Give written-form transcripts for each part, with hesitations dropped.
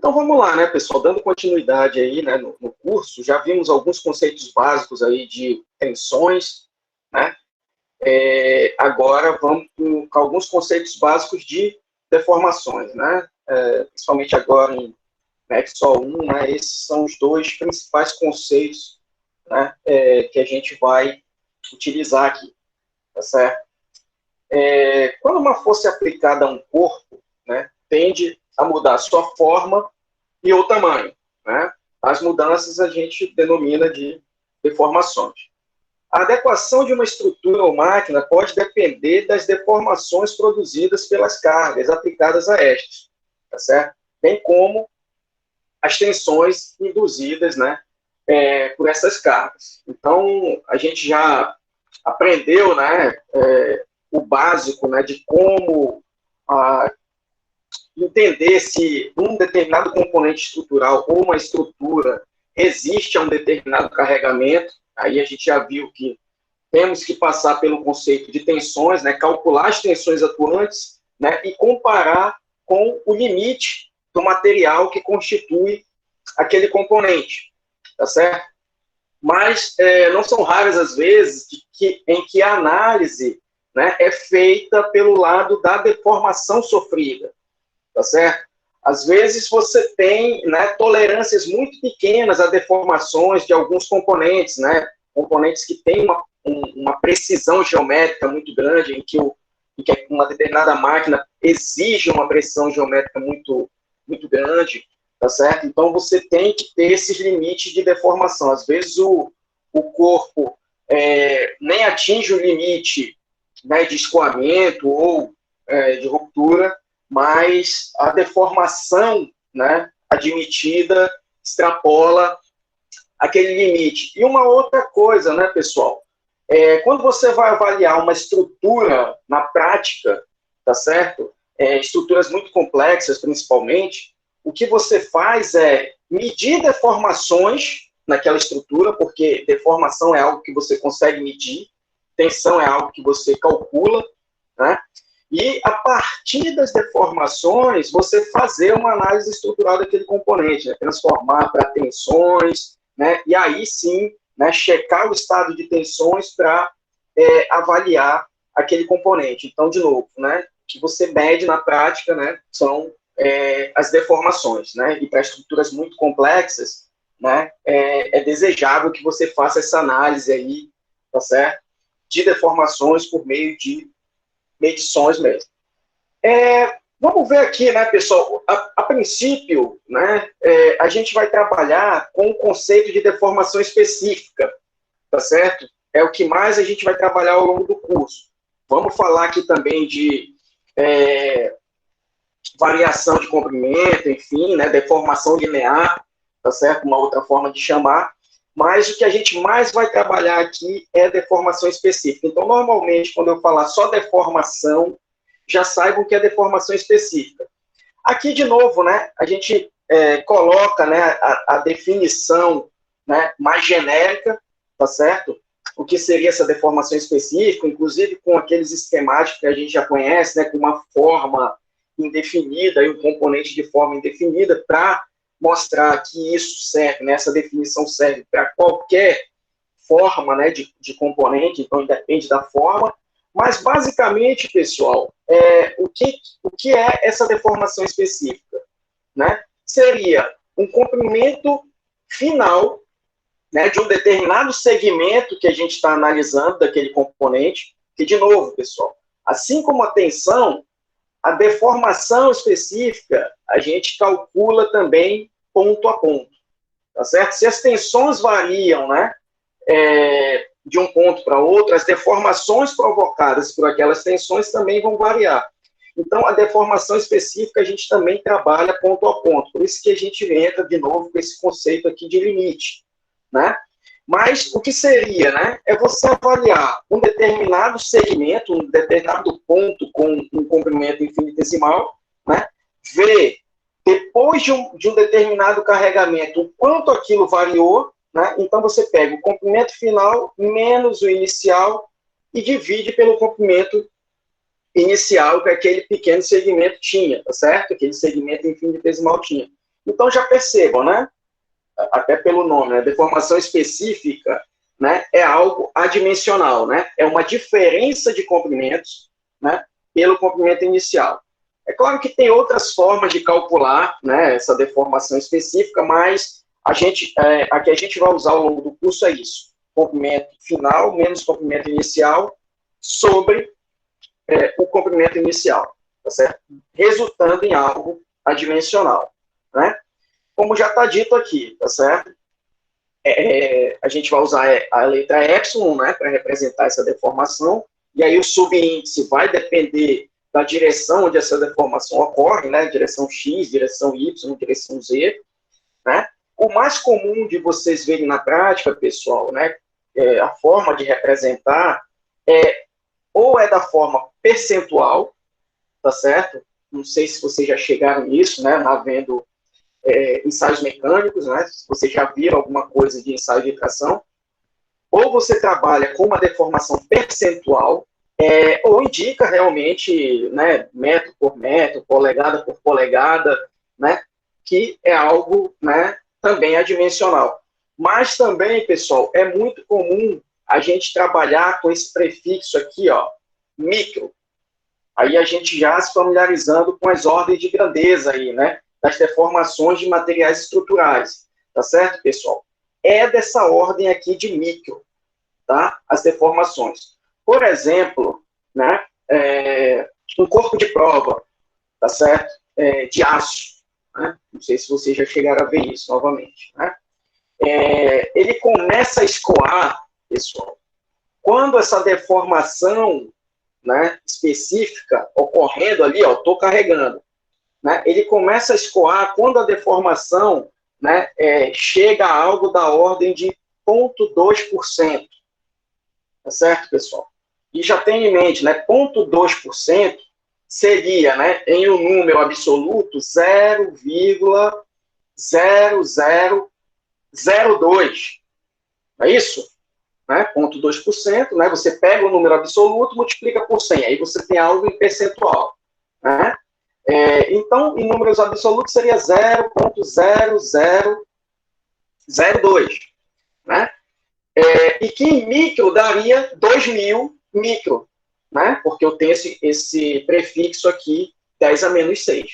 Então vamos lá, né, pessoal, dando continuidade aí, né, no curso, já vimos alguns conceitos básicos aí de tensões, né? Agora vamos com alguns conceitos básicos de deformações, né? Principalmente agora em Maxwell 1, né, esses são os dois principais conceitos, né, que a gente vai utilizar aqui, tá certo? Quando uma força é aplicada a um corpo, né, tende a mudar a sua forma e o tamanho, né? As mudanças a gente denomina de deformações. A adequação de uma estrutura ou máquina pode depender das deformações produzidas pelas cargas aplicadas a estas, tá certo? Bem como as tensões induzidas, né, por essas cargas. Então, a gente já aprendeu, né, o básico, né, de como entender se um determinado componente estrutural ou uma estrutura resiste a um determinado carregamento. Aí a gente já viu que temos que passar pelo conceito de tensões, né, calcular as tensões atuantes, né, e comparar com o limite do material que constitui aquele componente, tá certo? Mas não são raras as vezes em que a análise, né, é feita pelo lado da deformação sofrida, tá certo? Às vezes você tem, né, tolerâncias muito pequenas a deformações de alguns componentes, né, componentes que têm uma precisão geométrica muito grande, em que uma determinada máquina exige uma precisão geométrica muito, muito grande, tá certo? Então você tem que ter esses limites de deformação. Às vezes o corpo nem atinge o limite, né, de escoamento ou de ruptura, mas a deformação, né, admitida extrapola aquele limite. E uma outra coisa, né, pessoal, quando você vai avaliar uma estrutura na prática, tá certo? Estruturas muito complexas, principalmente, o que você faz é medir deformações naquela estrutura, porque deformação é algo que você consegue medir, tensão é algo que você calcula, né? E, a partir das deformações, você fazer uma análise estrutural daquele componente, né? Transformar para tensões, né? E aí sim, né, checar o estado de tensões para avaliar aquele componente. Então, de novo, né, o que você mede na prática, né, são as deformações, né? E para estruturas muito complexas, né, é desejável que você faça essa análise aí, tá certo? De deformações por meio de medições mesmo. Vamos ver aqui, né, pessoal, a princípio, né, a gente vai trabalhar com o conceito de deformação específica, tá certo? É o que mais a gente vai trabalhar ao longo do curso. Vamos falar aqui também de variação de comprimento, enfim, né, deformação linear, tá certo? Uma outra forma de chamar. Mas o que a gente mais vai trabalhar aqui é deformação específica. Então, normalmente, quando eu falar só deformação, já saibam que é deformação específica. Aqui, de novo, né, a gente coloca, né, a definição, né, mais genérica, tá certo? O que seria essa deformação específica, inclusive com aqueles esquemáticos que a gente já conhece, né, com uma forma indefinida e um componente de forma indefinida, para mostrar que isso serve, né, essa definição serve para qualquer forma, né, de componente, então independe da forma, mas basicamente, pessoal, o que é essa deformação específica? Né? Seria um comprimento final, né, de um determinado segmento que a gente está analisando daquele componente, que, de novo, pessoal, assim como a tensão, a deformação específica a gente calcula também ponto a ponto, tá certo? Se as tensões variam, né, de um ponto para outro, as deformações provocadas por aquelas tensões também vão variar. Então, a deformação específica a gente também trabalha ponto a ponto, por isso que a gente entra de novo com esse conceito aqui de limite, né? Mas o que seria, né? É você avaliar um determinado segmento, um determinado ponto com um comprimento infinitesimal, né? Ver, depois de um determinado carregamento, o quanto aquilo variou, né? Então você pega o comprimento final menos o inicial e divide pelo comprimento inicial que aquele pequeno segmento tinha, tá certo? Aquele segmento infinitesimal tinha. Então, já percebam, né? Até pelo nome, né? Deformação específica, né? É algo adimensional, né? É uma diferença de comprimentos, né? Pelo comprimento inicial. É claro que tem outras formas de calcular, né? Essa deformação específica, mas a que a gente vai usar ao longo do curso é isso: comprimento final menos comprimento inicial sobre o comprimento inicial, tá certo? Resultando em algo adimensional, né? Como já está dito aqui, tá certo? A gente vai usar a letra epsilon, né, para representar essa deformação, e aí o subíndice vai depender da direção onde essa deformação ocorre, né, direção X, direção Y, direção Z, né? O mais comum de vocês verem na prática, pessoal, né, a forma de representar ou é da forma percentual, tá certo? Não sei se vocês já chegaram nisso, né, vendo ensaios mecânicos, né, se vocês já viram alguma coisa de ensaio de tração, ou você trabalha com uma deformação percentual, ou indica realmente, né, metro por metro, polegada por polegada, né, que é algo, né, também adimensional. Mas também, pessoal, é muito comum a gente trabalhar com esse prefixo aqui, ó, micro. Aí a gente já se familiarizando com as ordens de grandeza aí, né, das deformações de materiais estruturais, tá certo, pessoal? É dessa ordem aqui de micro, tá? As deformações. Por exemplo, né, um corpo de prova, tá certo? De aço, né? Não sei se vocês já chegaram a ver isso novamente, né? Ele começa a escoar, pessoal, quando essa deformação, né, específica ocorrendo ali, ó, estou carregando, né, ele começa a escoar quando a deformação, né, chega a algo da ordem de 0,2%. Tá certo, pessoal? E já tem em mente, né, 0,2% seria, né, em um número absoluto, 0,0002. Não é isso? Né, 0,2%, né, você pega o número absoluto, multiplica por 100, aí você tem algo em percentual. Né? Então, em números absolutos, seria 0,0002. Né? E que em micro daria 2.000 micro, né? Porque eu tenho esse prefixo aqui, 10 a menos 6.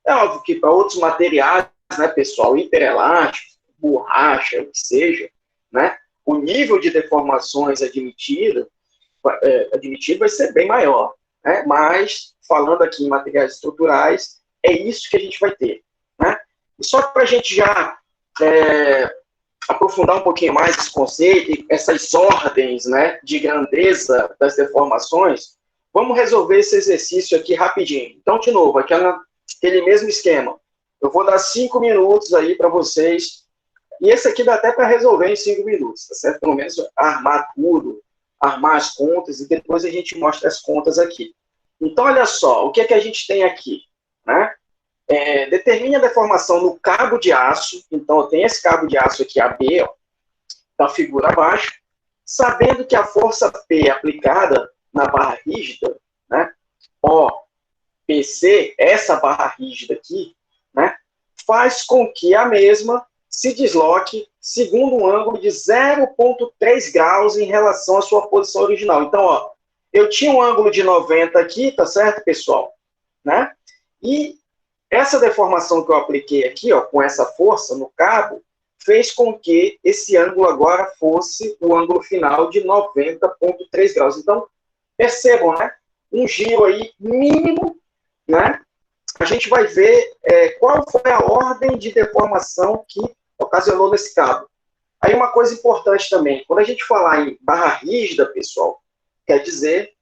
É óbvio que para outros materiais, né, pessoal, hiperelástico, borracha, o que seja, né, o nível de deformações admitido vai ser bem maior. Né? Mas, falando aqui em materiais estruturais, é isso que a gente vai ter. Né? E só para a gente já aprofundar um pouquinho mais esse conceito, essas ordens, né, de grandeza das deformações, vamos resolver esse exercício aqui rapidinho. Então, de novo, aquele mesmo esquema. Eu vou dar 5 minutos aí para vocês, e esse aqui dá até para resolver em 5 minutos, tá certo? Pelo menos armar tudo, armar as contas, e depois a gente mostra as contas aqui. Então, olha só, o que é que a gente tem aqui, né? Determine a deformação no cabo de aço. Então, eu tenho esse cabo de aço aqui, AB, ó, da figura abaixo, sabendo que a força P aplicada na barra rígida, né, OPC, essa barra rígida aqui, né, faz com que a mesma se desloque segundo um ângulo de 0,3 graus em relação à sua posição original. Então, ó, eu tinha um ângulo de 90 aqui, tá certo, pessoal? Né? E essa deformação que eu apliquei aqui, ó, com essa força no cabo, fez com que esse ângulo agora fosse o ângulo final de 90,3 graus. Então, percebam, né? Um giro aí mínimo, né? A gente vai ver qual foi a ordem de deformação que ocasionou nesse cabo. Aí uma coisa importante também, quando a gente falar em barra rígida, pessoal, quer dizer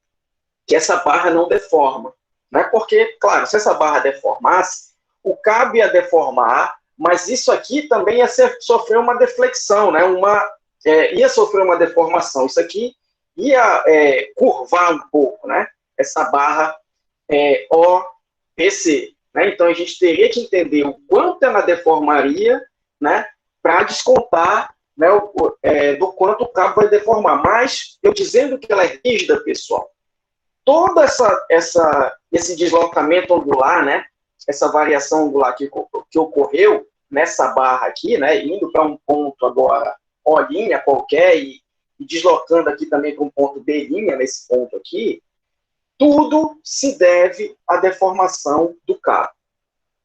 que essa barra não deforma. Né? Porque, claro, se essa barra deformasse, o cabo ia deformar, mas isso aqui também ia sofrer uma deflexão, né? Ia sofrer uma deformação. Isso aqui ia curvar um pouco, né? Essa barra OPC. Né? Então, a gente teria que entender o quanto ela deformaria, né? Para descontar, né, do quanto o cabo vai deformar. Mas, eu dizendo que ela é rígida, pessoal, todo esse deslocamento angular, né, essa variação angular que ocorreu, nessa barra aqui, né, indo para um ponto agora O' qualquer e deslocando aqui também para um ponto B', nesse ponto aqui, tudo se deve à deformação do cabo,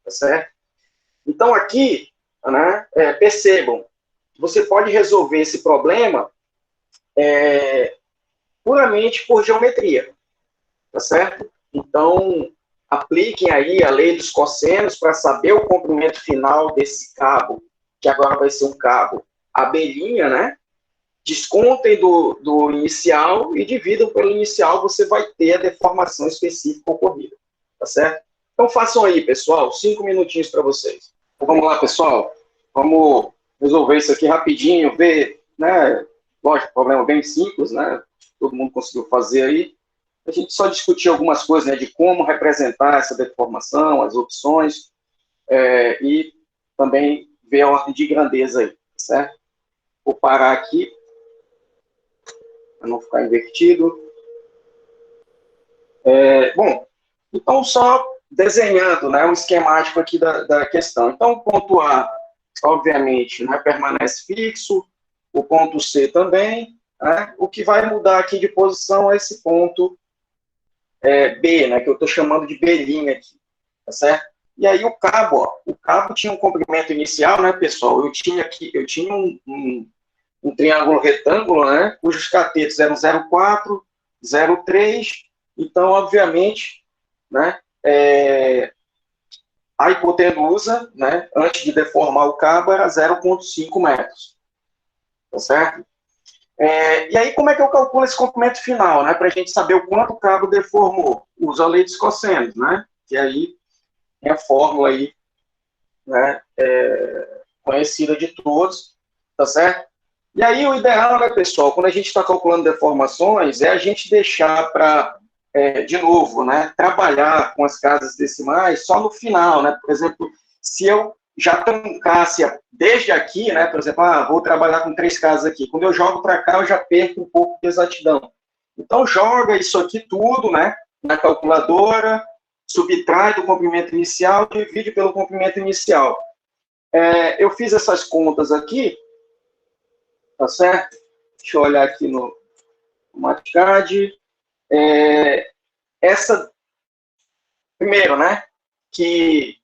tá certo? Então aqui, né, percebam, você pode resolver esse problema puramente por geometria, tá certo? Então, apliquem aí a lei dos cossenos para saber o comprimento final desse cabo, que agora vai ser um cabo abelhinha, né? Descontem do inicial e dividam pelo inicial, você vai ter a deformação específica ocorrida, tá certo? Então, façam aí, pessoal, 5 minutinhos para vocês. Então, vamos lá, pessoal. Vamos resolver isso aqui rapidinho, ver, né? Lógico, problema bem simples, né? Todo mundo conseguiu fazer aí. A gente só discutiu algumas coisas, né, de como representar essa deformação, as opções, e também ver a ordem de grandeza aí, certo? Vou parar aqui, para não ficar invertido. Bom, então só desenhando, né, um esquemático aqui da questão. Então, o ponto A, obviamente, né, permanece fixo, o ponto C também, né? O que vai mudar aqui de posição é esse ponto B, né, que eu estou chamando de B' aqui, tá certo? E aí o cabo tinha um comprimento inicial, né, pessoal? Eu tinha um triângulo retângulo, né, cujos catetos eram 0,4, 0,3, então, obviamente, né, a hipotenusa, né, antes de deformar o cabo, era 0,5 metros, tá certo? E aí, como é que eu calculo esse comprimento final, né, para a gente saber o quanto o cabo deformou? Usa a lei dos cossenos, né, que aí tem a fórmula aí, né, conhecida de todos, tá certo? E aí, o ideal, né, pessoal, quando a gente está calculando deformações, é a gente deixar para, de novo, né, trabalhar com as casas decimais só no final, né? Por exemplo, se eu já truncasse desde aqui, né, por exemplo, vou trabalhar com 3 casas aqui, quando eu jogo para cá, eu já perco um pouco de exatidão. Então, joga isso aqui tudo, né, na calculadora, subtrai do comprimento inicial, divide pelo comprimento inicial. Eu fiz essas contas aqui, tá certo? Deixa eu olhar aqui no MATCAD. Primeiro, né, que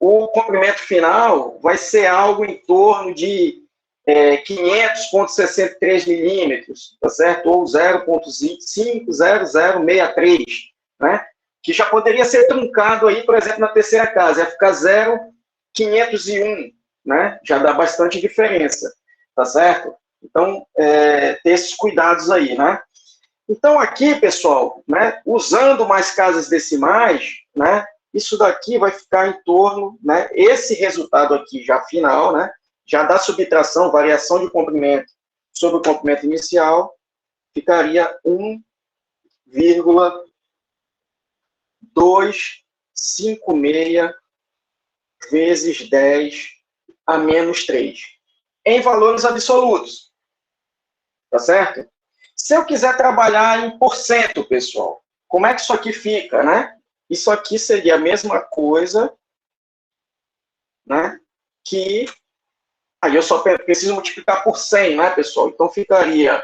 o comprimento final vai ser algo em torno de 500,63 milímetros, tá certo? Ou 0,50063, né? Que já poderia ser truncado aí, por exemplo, na terceira casa, ia ficar 0,501, né? Já dá bastante diferença, tá certo? Então, ter esses cuidados aí, né? Então, aqui, pessoal, né, usando mais casas decimais, né, isso daqui vai ficar em torno, né, esse resultado aqui já final, né, já da subtração, variação de comprimento sobre o comprimento inicial, ficaria 1,256 vezes 10 a menos 3, em valores absolutos, tá certo? Se eu quiser trabalhar em porcento, pessoal, como é que isso aqui fica, né? Isso aqui seria a mesma coisa, né? Que aí eu só preciso multiplicar por 100, né, pessoal? Então ficaria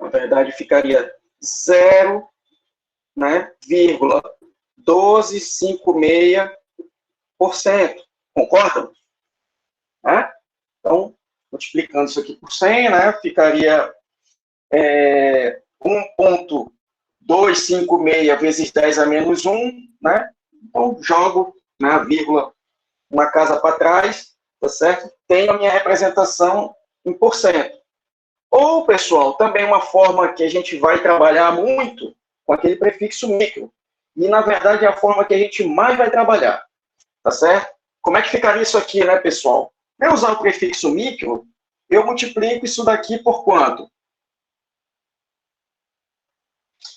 na verdade ficaria 0, né, 1256%. Concordam? Né? Então, multiplicando isso aqui por 100, né, ficaria 1,256 vezes 10 a menos 1, né? Então, jogo, né, a vírgula, uma casa para trás, tá certo? Tenho a minha representação em porcento. Ou, pessoal, também uma forma que a gente vai trabalhar muito com aquele prefixo micro. E, na verdade, é a forma que a gente mais vai trabalhar, tá certo? Como é que ficaria isso aqui, né, pessoal? Para usar o prefixo micro, eu multiplico isso daqui por quanto?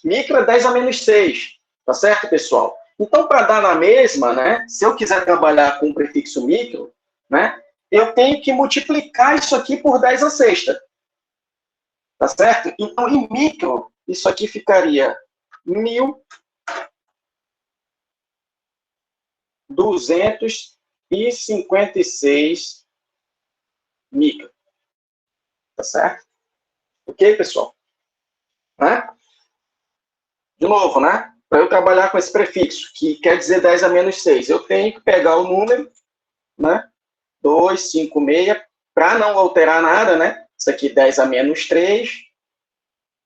Micro é 10 a menos 6, tá certo, pessoal? Então, para dar na mesma, né, se eu quiser trabalhar com o prefixo micro, né, eu tenho que multiplicar isso aqui por 10 a sexta, tá certo? Então, em micro, isso aqui ficaria 1000 256 micro. Tá certo? Ok, pessoal? Né? De novo, né? Para eu trabalhar com esse prefixo, que quer dizer 10 a menos 6, eu tenho que pegar o número, né? 256, para não alterar nada, né? Isso aqui 10 a menos 3,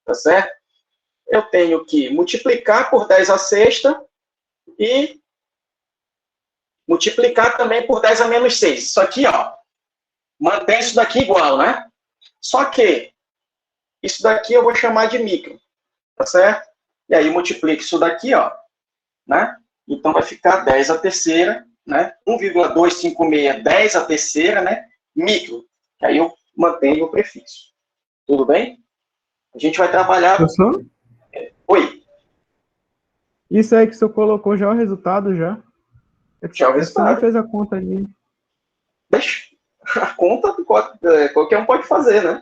tá certo? Eu tenho que multiplicar por 10 a sexta e multiplicar também por 10 a menos 6. Isso aqui, ó, mantém isso daqui igual, né? Só que isso daqui eu vou chamar de micro, tá certo? E aí multiplico isso daqui, ó, né? Então vai ficar 10 a terceira, né? 1,256, 10 a terceira, né? Micro. Aí eu mantenho o prefixo. Tudo bem? A gente vai trabalhar... Professor? Oi. Isso aí que o senhor colocou já é o resultado, já? Já é o Você nem resultado. fez a conta ali. Deixa. A conta qualquer um pode fazer, né?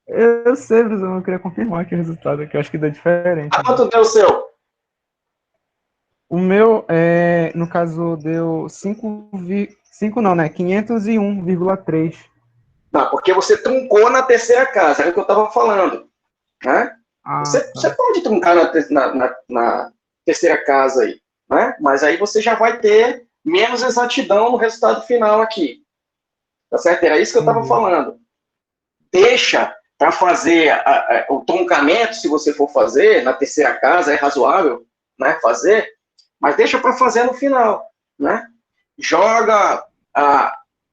Eu sei, mas eu não queria confirmar aqui o resultado, que eu acho que dá diferente. Quanto deu o seu? O meu, no caso, deu 5 não, né? 501,3. Não, porque você truncou na terceira casa, era o que eu estava falando. Né? Ah, Você tá. pode truncar na terceira casa aí, né? Mas aí você já vai ter menos exatidão no resultado final aqui. Tá certo? Era isso que eu estava Entendi. falando. Deixa para fazer o truncamento, se você for fazer, na terceira casa, é razoável, né, fazer, mas deixa para fazer no final, né? Joga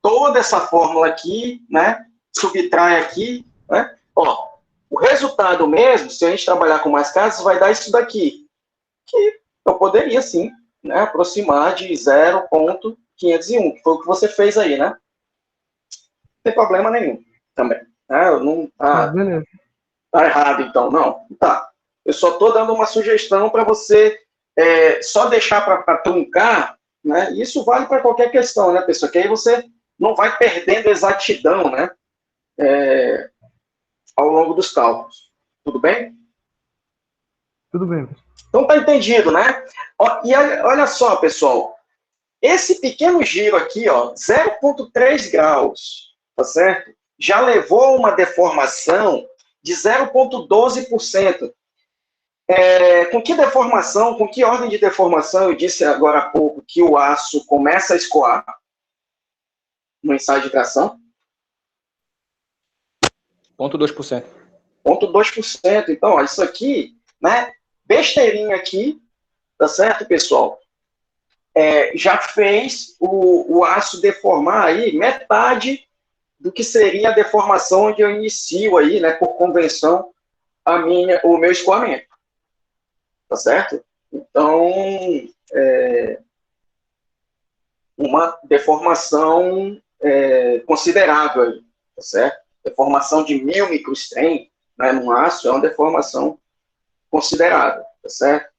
toda essa fórmula aqui, né? Subtrai aqui, né? Ó, o resultado mesmo, se a gente trabalhar com mais casas, vai dar isso daqui, que eu poderia, sim, né, aproximar de 0,501, que foi o que você fez aí, né? Não tem problema nenhum também. Eu não, Ah, beleza. tá errado, então. Não, tá. Eu só estou dando uma sugestão para você só deixar para truncar, né? Isso vale para qualquer questão, né, pessoal? Que aí você não vai perdendo exatidão, né? Ao longo dos cálculos. Tudo bem? Tudo bem. Então tá entendido, né? Ó, e olha só, pessoal. Esse pequeno giro aqui, ó, 0,3 graus, tá certo? Já levou a uma deformação de 0,12%. Com que deformação, com que ordem de deformação eu disse agora há pouco que o aço começa a escoar no ensaio de tração? 0,2%. 0,2%. Então, ó, isso aqui, né? Besteirinha aqui, tá certo, pessoal? Já fez o aço deformar aí metade do que seria a deformação onde eu inicio aí, né, por convenção, o meu escoamento. Tá certo? Então, uma deformação considerável aí, tá certo? Deformação de 1000 microstrain, né, num aço é uma deformação considerável, tá certo?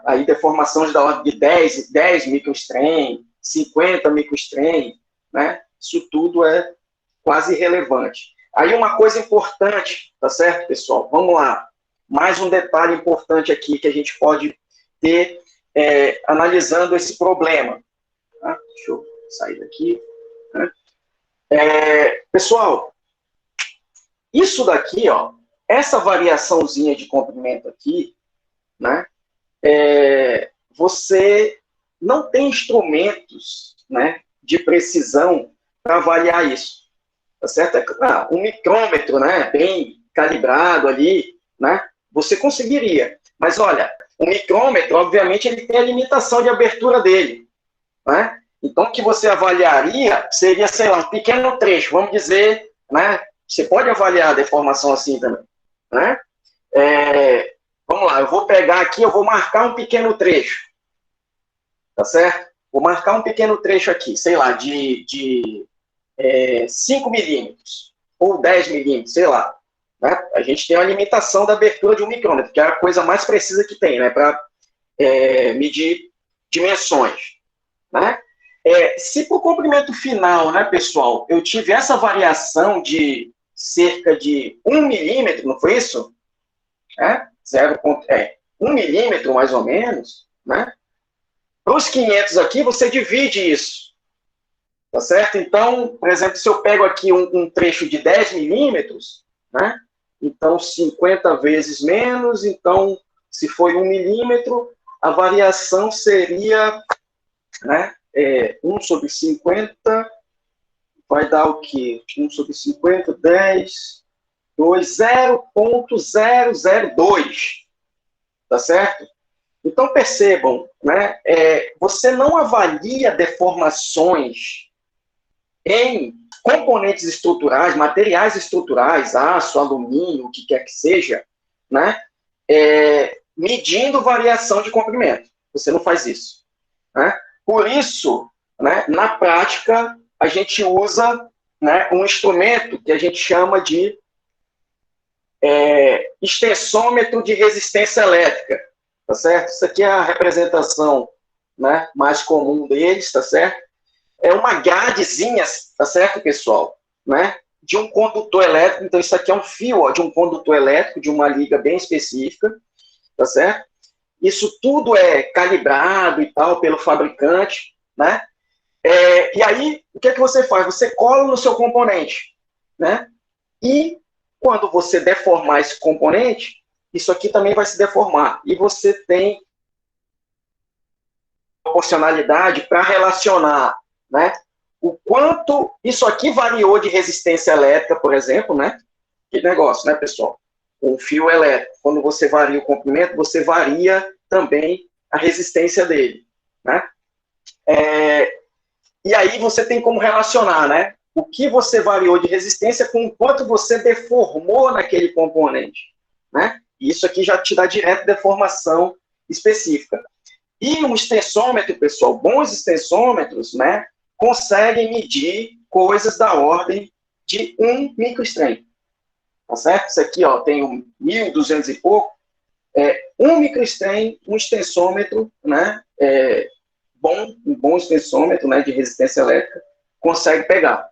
Aí deformações da ordem de 10 microstrain, 50 microstrain, né? Isso tudo é quase irrelevante. Aí uma coisa importante, tá certo, pessoal? Vamos lá. Mais um detalhe importante aqui que a gente pode ter analisando esse problema. Tá? Deixa eu sair daqui. Né? Pessoal, isso daqui, ó, essa variaçãozinha de comprimento aqui, né? Você não tem instrumentos, né, de precisão para avaliar isso. Tá certo? Um micrômetro, né, bem calibrado ali, né, você conseguiria. Mas olha, o micrômetro, obviamente, ele tem a limitação de abertura dele, né? Então, o que você avaliaria seria, sei lá, um pequeno trecho, vamos dizer, né? Você pode avaliar a deformação assim também, né? Vamos lá, eu vou pegar aqui, eu vou marcar um pequeno trecho, tá certo? Vou marcar um pequeno trecho aqui, sei lá, de 5 milímetros ou 10 milímetros, sei lá. Né? A gente tem uma limitação da abertura de um micrômetro, que é a coisa mais precisa que tem, né, para medir dimensões. Né? Se para o comprimento final, né, pessoal, eu tive essa variação de cerca de 1 milímetro, não foi isso? 1 milímetro, mais ou menos, né? Para os 500 aqui, você divide isso, tá certo? Então, por exemplo, se eu pego aqui um trecho de 10 milímetros, né? Então, 50 vezes menos, então, se foi 1 milímetro, a variação seria, né, 1 sobre 50, vai dar o quê? 1 sobre 50, 10, 2, 0,002, tá certo? Então, percebam, né, você não avalia deformações em componentes estruturais, materiais estruturais, aço, alumínio, o que quer que seja, né, medindo variação de comprimento. Você não faz isso, né? Por isso, né, na prática, a gente usa, né, um instrumento que a gente chama de extensômetro de resistência elétrica, tá certo? Isso aqui é a representação, né, mais comum deles, tá certo? É uma gradezinha, tá certo, pessoal? Né, de um condutor elétrico. Então, isso aqui é um fio, ó, de um condutor elétrico, de uma liga bem específica, tá certo? Isso tudo é calibrado e tal pelo fabricante, né? E aí, o que é que você faz? Você cola no seu componente, né? E quando você deformar esse componente, isso aqui também vai se deformar. E você tem proporcionalidade para relacionar, né, o quanto isso aqui variou de resistência elétrica, por exemplo, né? Que negócio, né, pessoal? Um fio elétrico, quando você varia o comprimento, você varia também a resistência dele, né? E aí você tem como relacionar, né? O que você variou de resistência com o quanto você deformou naquele componente, né? E isso aqui já te dá direto deformação específica. E um extensômetro, pessoal, bons extensômetros, né, conseguem medir coisas da ordem de 1 microstrain. Tá certo? Isso aqui, ó, tem 1.200 e pouco. 1 microstrain, um extensômetro, né, um bom extensômetro, né, de resistência elétrica, consegue pegar.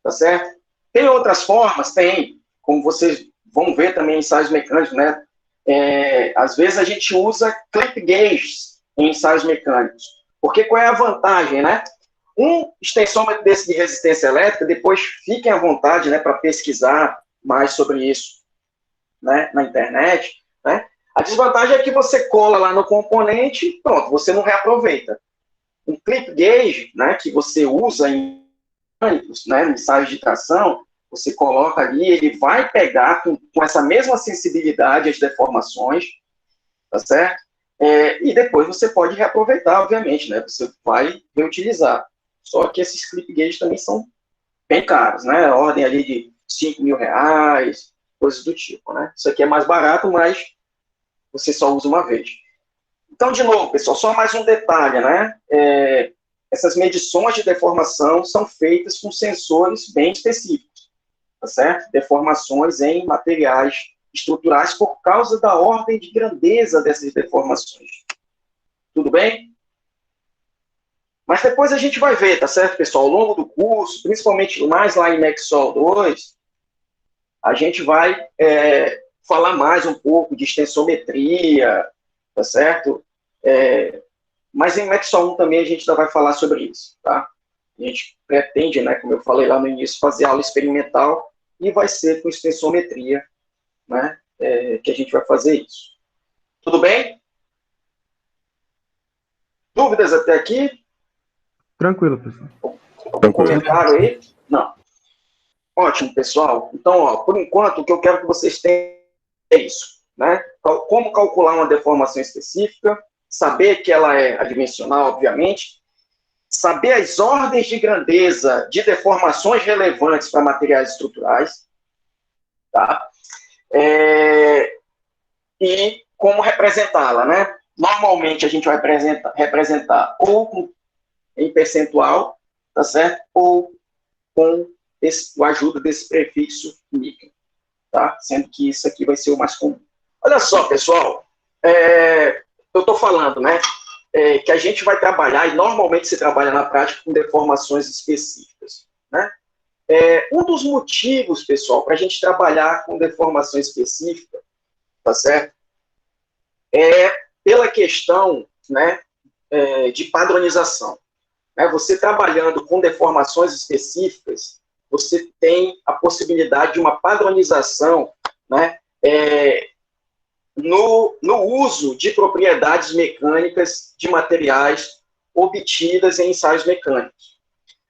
Tá certo? Tem outras formas? Tem. Como vocês vão ver também em ensaios mecânicos, né? Às vezes a gente usa clip gauges em ensaios mecânicos. Porque qual é a vantagem, né? Um extensômetro desse de resistência elétrica, depois fiquem à vontade, né, para pesquisar mais sobre isso, né, na internet, né? A desvantagem é que você cola lá no componente e pronto, você não reaproveita. Um clip gauge, né, que você usa em mecânicos, né, ensaios de tração, você coloca ali, ele vai pegar com essa mesma sensibilidade as deformações, tá certo? E depois você pode reaproveitar, obviamente, né? Você vai reutilizar. Só que esses clip gauges também são bem caros, né? A ordem ali de R$ 5.000, coisas do tipo, né? Isso aqui é mais barato, mas você só usa uma vez. Então, de novo, pessoal, só mais um detalhe, né? Essas medições de deformação são feitas com sensores bem específicos, tá certo? Deformações em materiais estruturais por causa da ordem de grandeza dessas deformações. Tudo bem? Mas depois a gente vai ver, tá certo, pessoal? Ao longo do curso, principalmente mais lá em Maxwell 2, a gente vai falar mais um pouco de extensometria, tá certo? Mas em Maxwell 1 também a gente ainda vai falar sobre isso, tá? A gente pretende, né, como eu falei lá no início, fazer aula experimental e vai ser com extensometria, né, que a gente vai fazer isso. Tudo bem? Dúvidas até aqui? Tranquilo, professor. Algum comentário aí? Não. Ótimo, pessoal. Então, ó, por enquanto, o que eu quero que vocês tenham é isso, né? Como calcular uma deformação específica, saber que ela é adimensional, obviamente, saber as ordens de grandeza de deformações relevantes para materiais estruturais, tá? E como representá-la, né? Normalmente a gente vai representar ou em percentual, tá certo? Ou com a ajuda desse prefixo micro, tá? Sendo que isso aqui vai ser o mais comum. Olha só, pessoal, eu estou falando, né? Que a gente vai trabalhar, e normalmente se trabalha na prática com deformações específicas, né? Um dos motivos, pessoal, para a gente trabalhar com deformação específica, tá certo? Pela questão, né, de padronização. Né? Você trabalhando com deformações específicas, você tem a possibilidade de uma padronização, né, no uso de propriedades mecânicas de materiais obtidas em ensaios mecânicos.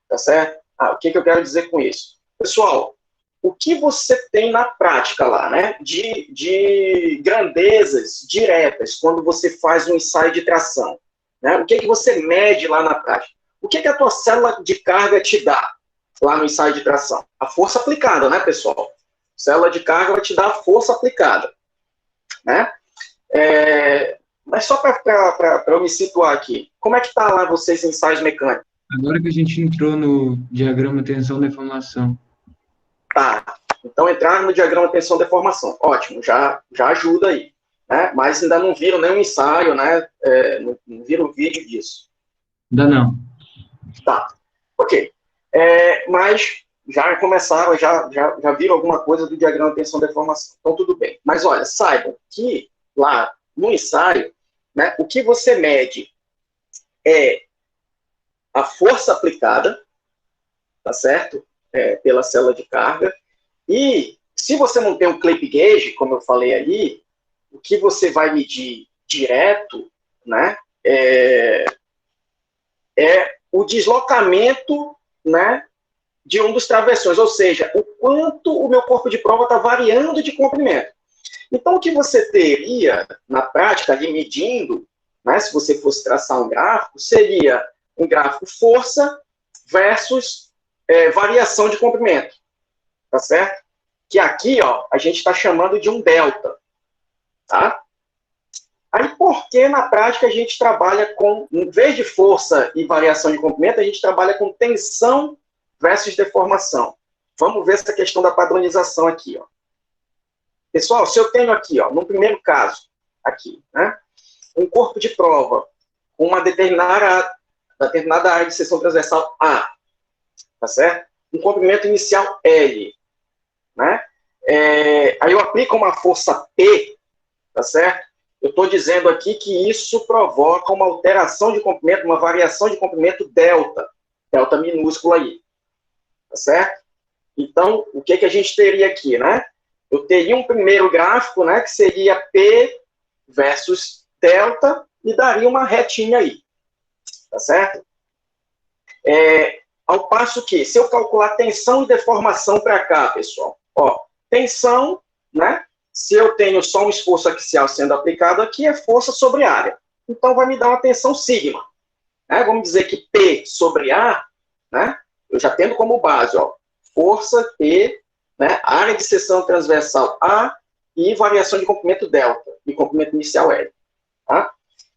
Tá certo? O que eu quero dizer com isso? Pessoal, o que você tem na prática lá, né, de grandezas diretas, quando você faz um ensaio de tração? Né? O que você mede lá na prática? O que a tua célula de carga te dá lá no ensaio de tração? A força aplicada, né, pessoal? Célula de carga vai te dar a força aplicada. Né? Mas só para eu me situar aqui, como é que está lá vocês em ensaios mecânicos? Agora que a gente entrou no diagrama tensão-deformação. Tá, então entrar no diagrama tensão-deformação, ótimo, já ajuda aí. Né? Mas ainda não viram nenhum ensaio, né? Não viram o vídeo disso. Ainda não. Tá, ok. Mas já começaram, já viram alguma coisa do diagrama tensão-deformação, então tudo bem. Mas olha, saibam que lá no ensaio, né, o que você mede é a força aplicada, tá certo? Pela célula de carga. E se você não tem um clip gauge, como eu falei ali, o que você vai medir direto, né, é o deslocamento, né, de um dos travessões, ou seja, o quanto o meu corpo de prova está variando de comprimento. Então, o que você teria, na prática, ali medindo, né, se você fosse traçar um gráfico, seria um gráfico força versus variação de comprimento, tá certo? Que aqui, ó, a gente está chamando de um delta, tá? Aí, por que na prática a gente trabalha com, em vez de força e variação de comprimento, a gente trabalha com tensão versus deformação? Vamos ver essa questão da padronização aqui, ó. Pessoal, se eu tenho aqui, ó, no primeiro caso, aqui, né, um corpo de prova com uma determinada área de seção transversal A, tá certo? Um comprimento inicial L, né? Aí eu aplico uma força P, tá certo? Eu estou dizendo aqui que isso provoca uma alteração de comprimento, uma variação de comprimento delta minúscula aí, tá certo? Então, o que a gente teria aqui, né? Eu teria um primeiro gráfico, né, que seria P versus delta, e daria uma retinha aí, tá certo? Ao passo que, se eu calcular tensão e deformação para cá, pessoal, ó, tensão, né, se eu tenho só um esforço axial sendo aplicado aqui, é força sobre área. Então, vai me dar uma tensão sigma. Né? Vamos dizer que P sobre A, né, eu já tendo como base, ó, força P, né, área de seção transversal A e variação de comprimento delta, e comprimento inicial L. Tá?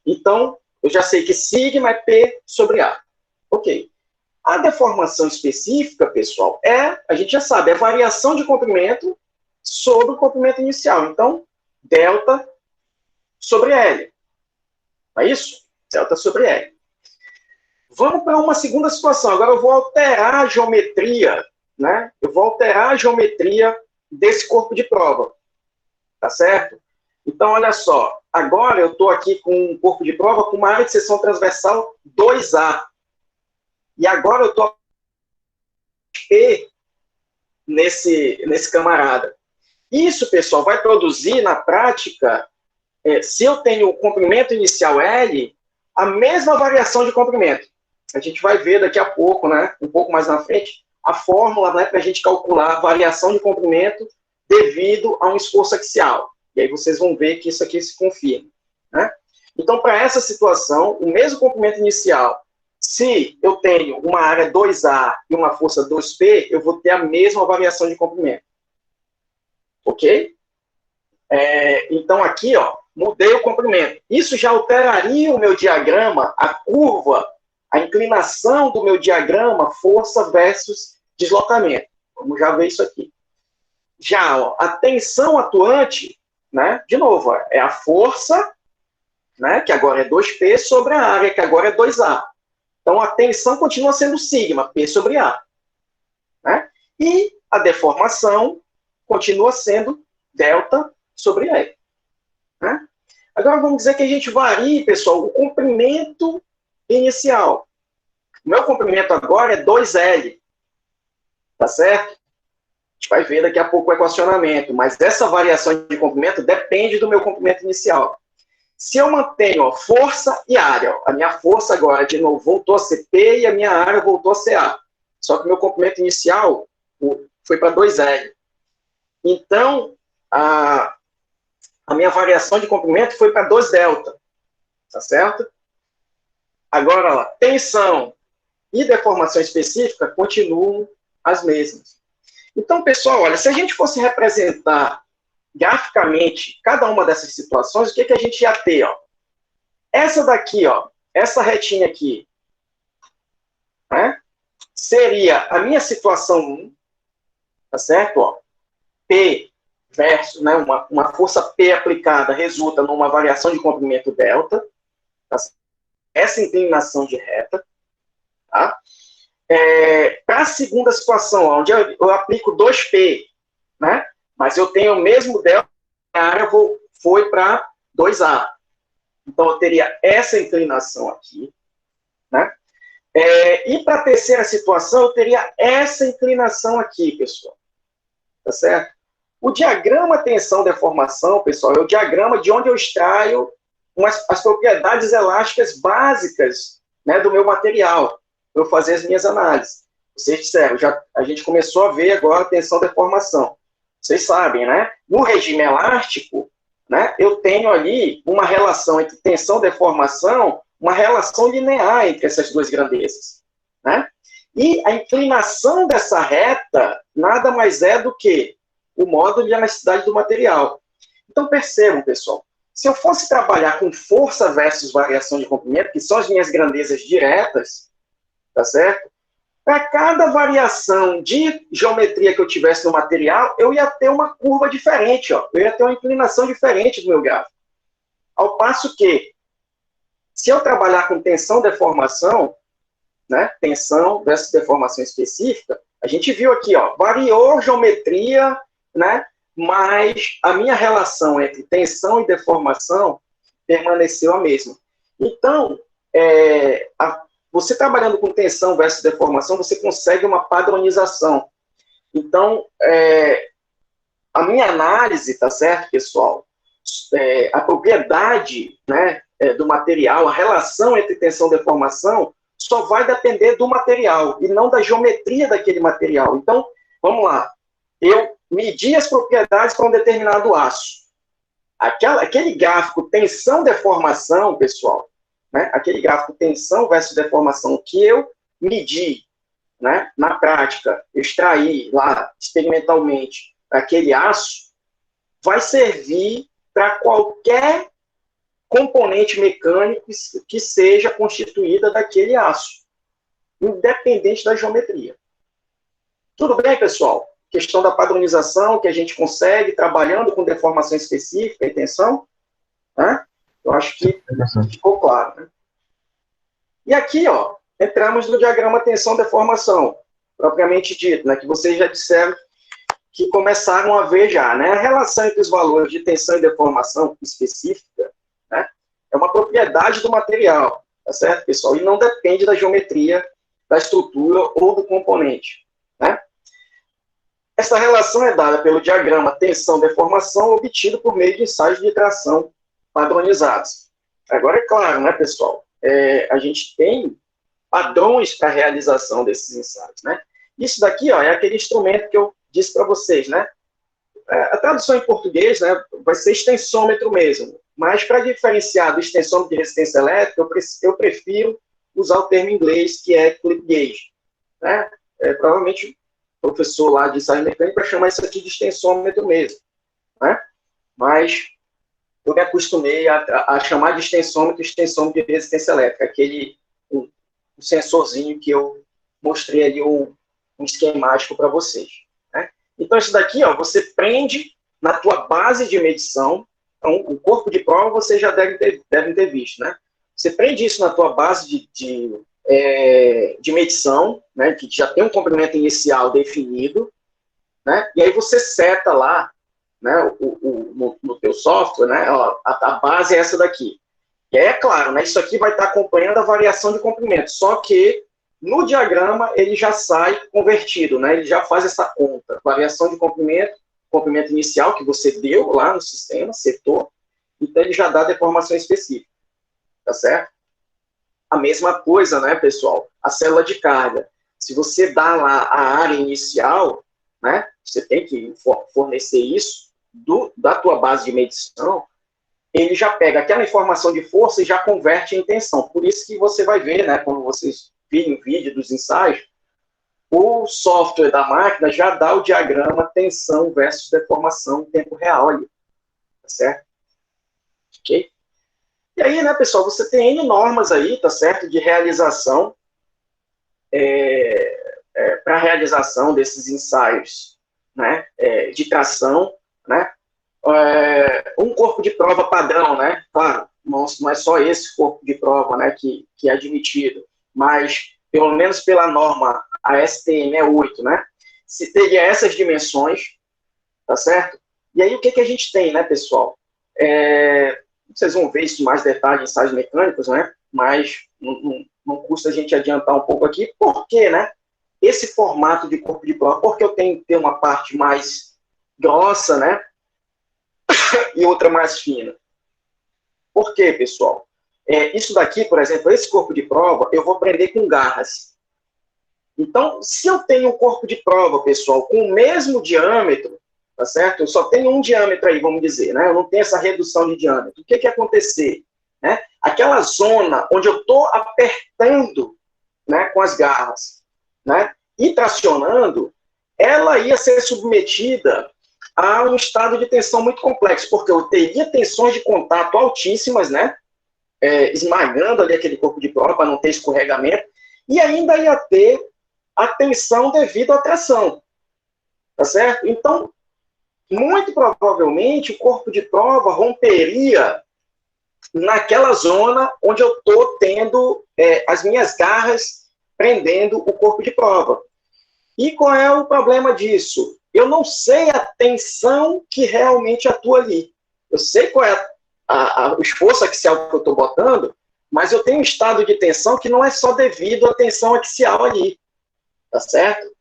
Então, eu já sei que sigma é P sobre A. Ok. A deformação específica, pessoal, a gente já sabe, é variação de comprimento sobre o comprimento inicial. Então, delta sobre L. Não é isso? Delta sobre L. Vamos para uma segunda situação. Agora eu vou alterar a geometria, né? Eu vou alterar a geometria desse corpo de prova. Tá certo? Então, olha só. Agora eu estou aqui com um corpo de prova com uma área de seção transversal 2A. E agora eu estou P nesse camarada. Isso, pessoal, vai produzir, na prática, se eu tenho o comprimento inicial L, a mesma variação de comprimento. A gente vai ver daqui a pouco, né, um pouco mais na frente, a fórmula, né, para a gente calcular a variação de comprimento devido a um esforço axial. E aí vocês vão ver que isso aqui se confirma. Né? Então, para essa situação, o mesmo comprimento inicial, se eu tenho uma área 2A e uma força 2P, eu vou ter a mesma variação de comprimento. Ok? Então, aqui, ó, mudei o comprimento. Isso já alteraria o meu diagrama, a curva, a inclinação do meu diagrama, força versus deslocamento. Vamos já ver isso aqui. Já, ó, a tensão atuante, né, de novo, ó, é a força, né, que agora é 2P, sobre a área, que agora é 2A. Então, a tensão continua sendo sigma, P sobre A. Né? E a deformação continua sendo delta sobre L. Né? Agora, vamos dizer que a gente varie, pessoal, o comprimento inicial. O meu comprimento agora é 2L, tá certo? A gente vai ver daqui a pouco o equacionamento, mas essa variação de comprimento depende do meu comprimento inicial. Se eu mantenho força e área, a minha força agora, de novo, voltou a ser P e a minha área voltou a ser A. Só que o meu comprimento inicial foi para 2L. Então, a minha variação de comprimento foi para 2Δ. Tá certo? Agora, lá, tensão e deformação específica continuam as mesmas. Então, pessoal, olha, se a gente fosse representar graficamente cada uma dessas situações, o que, que a gente ia ter? Ó? Essa daqui, ó, essa retinha aqui, né, seria a minha situação 1, tá certo? Ó, P versus, né, uma força P aplicada resulta numa variação de comprimento delta, tá certo? Essa inclinação de reta, tá? Para a segunda situação, onde eu aplico 2P, né? Mas eu tenho o mesmo delta, a área foi para 2A. Então, eu teria essa inclinação aqui, né? E para a terceira situação, eu teria essa inclinação aqui, pessoal. Tá certo? O diagrama tensão-deformação, pessoal, é o diagrama de onde eu extraio as propriedades elásticas básicas, né, do meu material, para eu fazer as minhas análises. Vocês disseram, a gente começou a ver agora tensão-deformação. Vocês sabem, né? No regime elástico, né, eu tenho ali uma relação entre tensão-deformação, uma relação linear entre essas duas grandezas, né? E a inclinação dessa reta nada mais é do que o módulo de elasticidade do material. Então, percebam, pessoal, se eu fosse trabalhar com força versus variação de comprimento, que são as minhas grandezas diretas, tá certo? Para cada variação de geometria que eu tivesse no material, eu ia ter uma curva diferente, ó. Eu ia ter uma inclinação diferente do meu gráfico. Ao passo que, se eu trabalhar com tensão-deformação, né, tensão versus deformação específica, a gente viu aqui, ó, variou geometria, né, mas a minha relação entre tensão e deformação permaneceu a mesma. Então, você trabalhando com tensão versus deformação, você consegue uma padronização. Então, a minha análise, tá certo, pessoal? A propriedade, né, do material, a relação entre tensão e deformação, só vai depender do material e não da geometria daquele material. Então, vamos lá. Eu medi as propriedades para um determinado aço. Aquele gráfico tensão-deformação, pessoal, né, aquele gráfico tensão versus deformação que eu medi, né, na prática, eu extraí lá experimentalmente aquele aço, vai servir para qualquer componente mecânico que seja constituída daquele aço, independente da geometria. Tudo bem, pessoal? Questão da padronização que a gente consegue trabalhando com deformação específica e tensão, né? Eu acho que ficou claro, né? E aqui, ó, entramos no diagrama tensão-deformação, propriamente dito, né, que vocês já disseram que começaram a ver já, né? A relação entre os valores de tensão e deformação específica, né, é uma propriedade do material, tá certo, pessoal? E não depende da geometria, da estrutura ou do componente, né? Essa relação é dada pelo diagrama tensão-deformação obtido por meio de ensaios de tração padronizados. Agora, é claro, né, pessoal? A gente tem padrões para a realização desses ensaios, né? Isso daqui, ó, é aquele instrumento que eu disse para vocês, né? A tradução em português, né, vai ser extensômetro mesmo, mas para diferenciar do extensômetro de resistência elétrica, eu prefiro usar o termo em inglês, que é clip gauge, né? Provavelmente o professor lá de ensaio mecânico vai chamar isso aqui de extensômetro mesmo, né? Mas eu me acostumei a chamar de extensômetro de resistência elétrica, aquele um sensorzinho que eu mostrei ali um esquemático para vocês, né? Então, isso daqui, ó, você prende na tua base de medição. Então, o corpo de prova vocês já devem ter visto, né? Você prende isso na tua base de medição, né, que já tem um comprimento inicial definido, né? E aí você seta lá, né, no teu software, né, ó, a base é essa daqui. E é claro, né, isso aqui vai estar acompanhando a variação de comprimento, só que no diagrama ele já sai convertido, né, ele já faz essa conta, variação de comprimento, comprimento inicial que você deu lá no sistema, setou, então ele já dá a deformação específica, tá certo? A mesma coisa, né, pessoal, a célula de carga. Se você dá lá a área inicial, né, você tem que fornecer isso da tua base de medição, ele já pega aquela informação de força e já converte em tensão. Por isso que você vai ver, né, quando vocês virem o vídeo dos ensaios, o software da máquina já dá o diagrama tensão versus deformação em tempo real ali, tá certo? Ok? E aí, né, pessoal, você tem N normas aí, tá certo, de realização, para a realização desses ensaios, né, de tração, né, um corpo de prova padrão, né, claro, não é só esse corpo de prova, né, que é admitido, mas, pelo menos pela norma, a STM é 8, né, se teria essas dimensões, tá certo? E aí, o que a gente tem, né, pessoal? Vocês vão ver isso em mais detalhe em ensaios mecânicos, né, mas não custa a gente adiantar um pouco aqui, por quê, né? Esse formato de corpo de prova, porque eu tenho que ter uma parte mais grossa, né? E outra mais fina. Por quê, pessoal? Isso daqui, por exemplo, esse corpo de prova, eu vou prender com garras. Então, se eu tenho um corpo de prova, pessoal, com o mesmo diâmetro, tá certo? Eu só tenho um diâmetro aí, vamos dizer, né? Eu não tenho essa redução de diâmetro. O que que ia acontecer? Né? Aquela zona onde eu estou apertando, né, com as garras, né, e tracionando, ela ia ser submetida a um estado de tensão muito complexo, porque eu teria tensões de contato altíssimas, né, esmagando ali aquele corpo de prova para não ter escorregamento, e ainda ia ter a tensão devido à tração, tá certo? Então, muito provavelmente, o corpo de prova romperia naquela zona onde eu estou tendo as minhas garras prendendo o corpo de prova. E qual é o problema disso? Eu não sei a tensão que realmente atua ali. Eu sei qual é o esforço axial que eu estou botando, mas eu tenho um estado de tensão que não é só devido à tensão axial ali. Tá certo?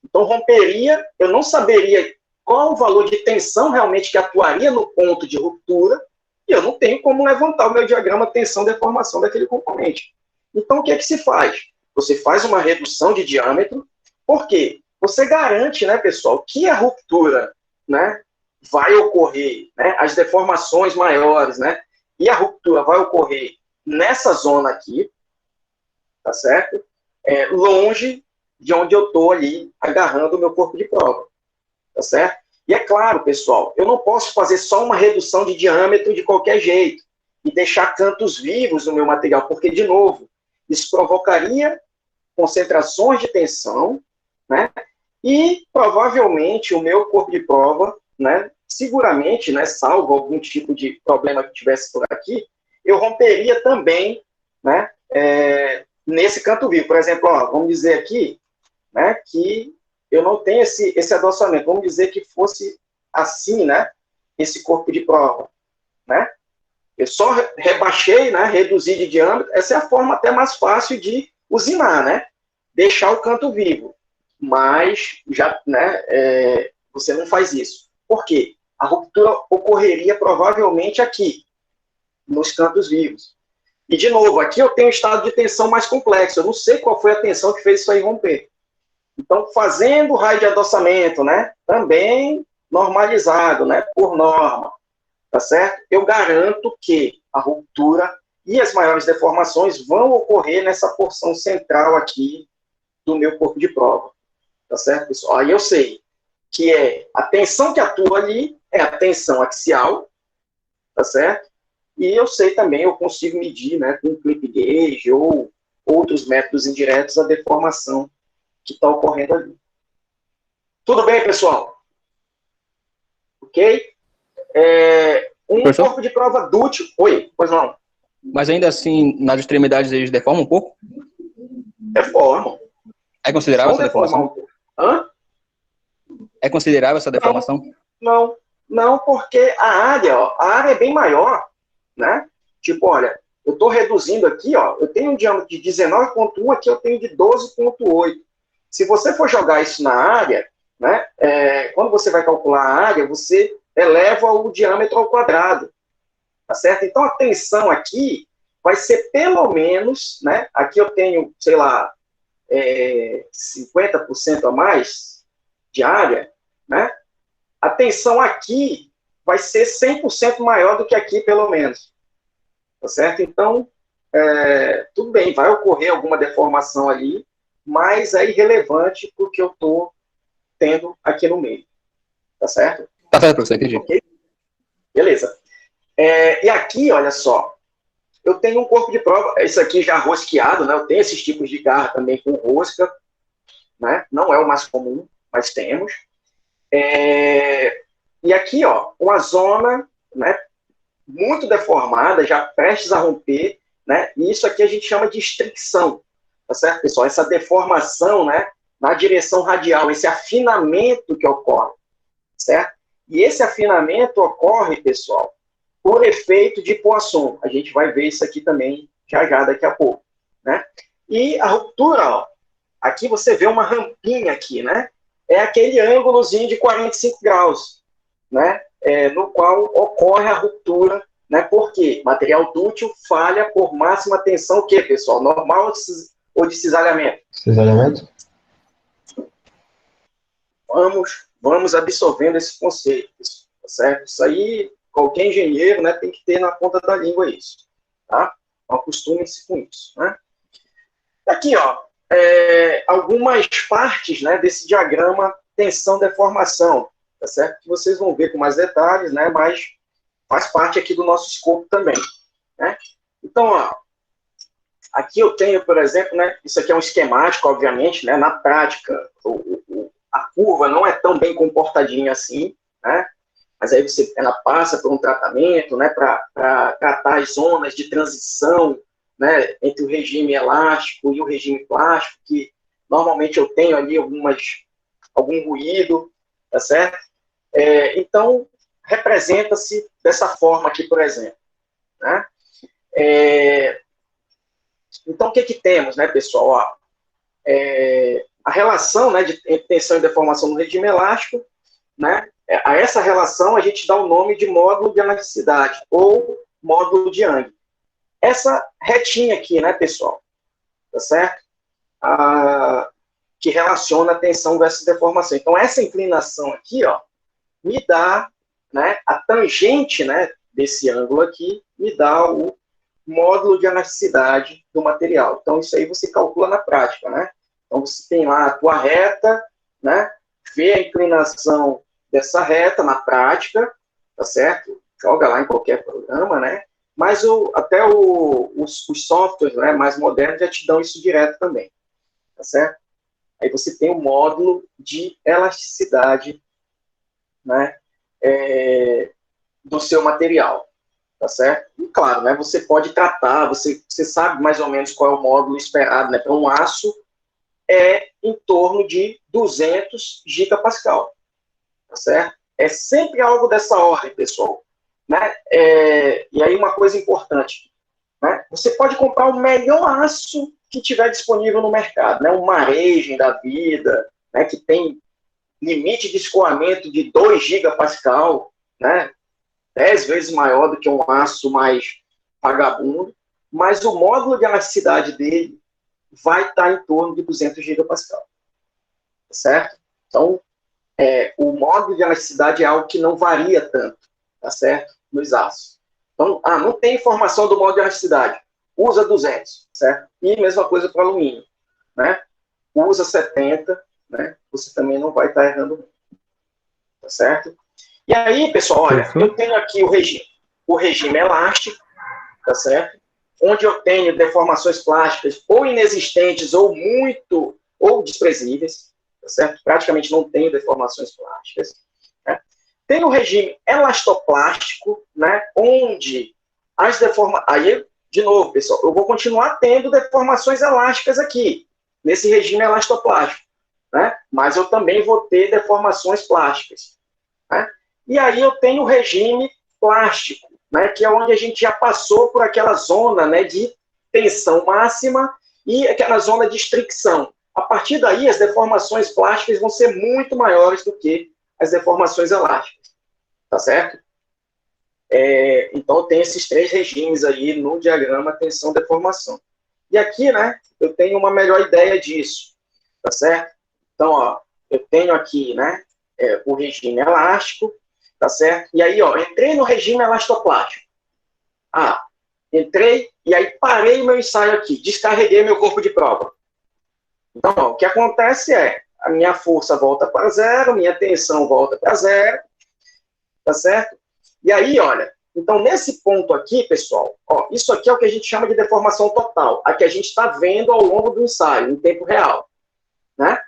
Então, romperia, eu não saberia qual o valor de tensão realmente que atuaria no ponto de ruptura, e eu não tenho como levantar o meu diagrama tensão-deformação daquele componente. Então, o que é que se faz? Você faz uma redução de diâmetro, por quê? Você garante, né, pessoal, que a ruptura, né, vai ocorrer, né, as deformações maiores, né, e a ruptura vai ocorrer nessa zona aqui, tá certo? Longe de onde eu estou ali agarrando o meu corpo de prova, tá certo? E é claro, pessoal, eu não posso fazer só uma redução de diâmetro de qualquer jeito e deixar cantos vivos no meu material, porque, de novo, isso provocaria concentrações de tensão, né? E, provavelmente, o meu corpo de prova, né, seguramente, né, salvo algum tipo de problema que tivesse por aqui, eu romperia também, né, nesse canto vivo. Por exemplo, ó, vamos dizer aqui, né, que eu não tenho esse adossamento. Vamos dizer que fosse assim, né, esse corpo de prova, né? Eu só rebaixei, né, reduzi de diâmetro. Essa é a forma até mais fácil de usinar, né? Deixar o canto vivo. Mas, já, né, você não faz isso. Por quê? A ruptura ocorreria provavelmente aqui, nos cantos vivos. E, de novo, aqui eu tenho um estado de tensão mais complexo. Eu não sei qual foi a tensão que fez isso aí romper. Então, fazendo raio de adossamento, né, também normalizado, né, por norma, tá certo? Eu garanto que a ruptura e as maiores deformações vão ocorrer nessa porção central aqui do meu corpo de prova, tá certo, pessoal? Aí eu sei que a tensão que atua ali é a tensão axial, tá certo? E eu sei também, eu consigo medir, né, com clip gauge ou outros métodos indiretos a deformação que está ocorrendo ali. Tudo bem, pessoal? Ok? Professor? Corpo de prova dútil. Oi, pois não. Mas ainda assim, nas extremidades eles deformam um pouco? Deformam. É considerável essa deformação? Hã? É considerável essa deformação? Não, porque a área é bem maior, né? Tipo, olha, Eu estou reduzindo aqui, ó, eu tenho um diâmetro de 19,1, aqui eu tenho de 12,8. Se você for jogar isso na área, né, quando você vai calcular a área, você eleva o diâmetro ao quadrado, tá certo? Então, a tensão aqui vai ser pelo menos, né, aqui eu tenho, sei lá, 50% a mais de área, né? A tensão aqui vai ser 100% maior do que aqui, pelo menos. Tá certo? Então, tudo bem, vai ocorrer alguma deformação ali, mas é irrelevante porque eu estou tendo aqui no meio. Tá certo? Tá certo, professor, entendi. Okay? Beleza. E aqui, olha só, eu tenho um corpo de prova, isso aqui já rosqueado, né? Eu tenho esses tipos de garra também com rosca, né? Não é o mais comum, mas temos. E aqui, ó, uma zona, né, muito deformada, já prestes a romper, né? E isso aqui a gente chama de estricção, tá certo, pessoal? Essa deformação, né, na direção radial, esse afinamento que ocorre, certo? E esse afinamento ocorre, pessoal, por efeito de Poisson. A gente vai ver isso aqui também já daqui a pouco, né? E a ruptura, ó, aqui você vê uma rampinha aqui, né? É aquele ângulozinho de 45 graus, né? No qual ocorre a ruptura, né? Por quê? Material dúctil falha por máxima tensão, o quê, pessoal? Normal ou de cisalhamento? Cisalhamento? Vamos absorvendo esse conceito, tá certo? Isso aí, qualquer engenheiro, né, tem que ter na ponta da língua isso, tá? Acostume-se com isso, né? Aqui, ó, algumas partes, né, desse diagrama tensão-deformação, tá certo? Que vocês vão ver com mais detalhes, né, mas faz parte aqui do nosso escopo também, né? Então, ó, aqui eu tenho, por exemplo, né, isso aqui é um esquemático, obviamente, né, na prática, a curva não é tão bem comportadinha assim, né? Mas aí ela passa por um tratamento, né, para tratar as zonas de transição, né, entre o regime elástico e o regime plástico, que normalmente eu tenho ali algum ruído, tá certo? Então, representa-se dessa forma aqui, por exemplo, né? Então, o que temos, né, pessoal? Ó, a relação, né, entre tensão e deformação no regime elástico, né? A essa relação a gente dá o nome de módulo de elasticidade, ou módulo de Young. Essa retinha aqui, né, pessoal? Tá certo? Que relaciona a tensão versus deformação. Então, essa inclinação aqui, ó, me dá, né, a tangente, né, desse ângulo aqui, me dá o módulo de elasticidade do material. Então, isso aí você calcula na prática, né? Então, você tem lá a tua reta, né? Vê a inclinação dessa reta na prática, tá certo? Joga lá em qualquer programa, né? Mas até os softwares, né, mais modernos já te dão isso direto também, tá certo? Aí você tem o módulo de elasticidade, né, do seu material, tá certo? E claro, né, você pode tratar, você sabe mais ou menos qual é o módulo esperado, né, para um aço em torno de 200 gigapascal, tá certo? É sempre algo dessa ordem, pessoal, né? E aí uma coisa importante, né? Você pode comprar o melhor aço que tiver disponível no mercado, né? Um Maregen da vida, né, que tem limite de escoamento de 2 gigapascal, né? 10 vezes maior do que um aço mais vagabundo, mas o módulo de elasticidade dele vai estar em torno de 200 gigapascal, certo? Então, o módulo de elasticidade é algo que não varia tanto, tá certo? Nos aços. Então, não tem informação do módulo de elasticidade, usa 200, certo? E mesma coisa para o alumínio, né? Usa 70, né? Você também não vai estar errando muito, tá certo? E aí, pessoal, olha, eu tenho aqui o regime elástico, tá certo? Onde eu tenho deformações plásticas ou inexistentes ou desprezíveis, tá certo? Praticamente não tenho deformações plásticas, né? Tem o regime elastoplástico, né, onde as deformações... Aí, de novo, pessoal, eu vou continuar tendo deformações elásticas aqui, nesse regime elastoplástico, né? Mas eu também vou ter deformações plásticas, né? E aí eu tenho o regime plástico, né, que é onde a gente já passou por aquela zona, né, de tensão máxima e aquela zona de fricção. A partir daí, as deformações plásticas vão ser muito maiores do que as deformações elásticas, tá certo? Então, tem esses 3 regimes aí no diagrama tensão-deformação. E aqui, né, eu tenho uma melhor ideia disso, tá certo? Então, ó, eu tenho aqui, né, o regime elástico, tá certo? E aí, ó, entrei no regime elastoplástico. Entrei e aí parei meu ensaio aqui, descarreguei meu corpo de prova. Então, ó, o que acontece é, a minha força volta para zero, minha tensão volta para zero, tá certo? E aí, olha, então nesse ponto aqui, pessoal, ó, isso aqui é o que a gente chama de deformação total, a que a gente está vendo ao longo do ensaio, em tempo real, né?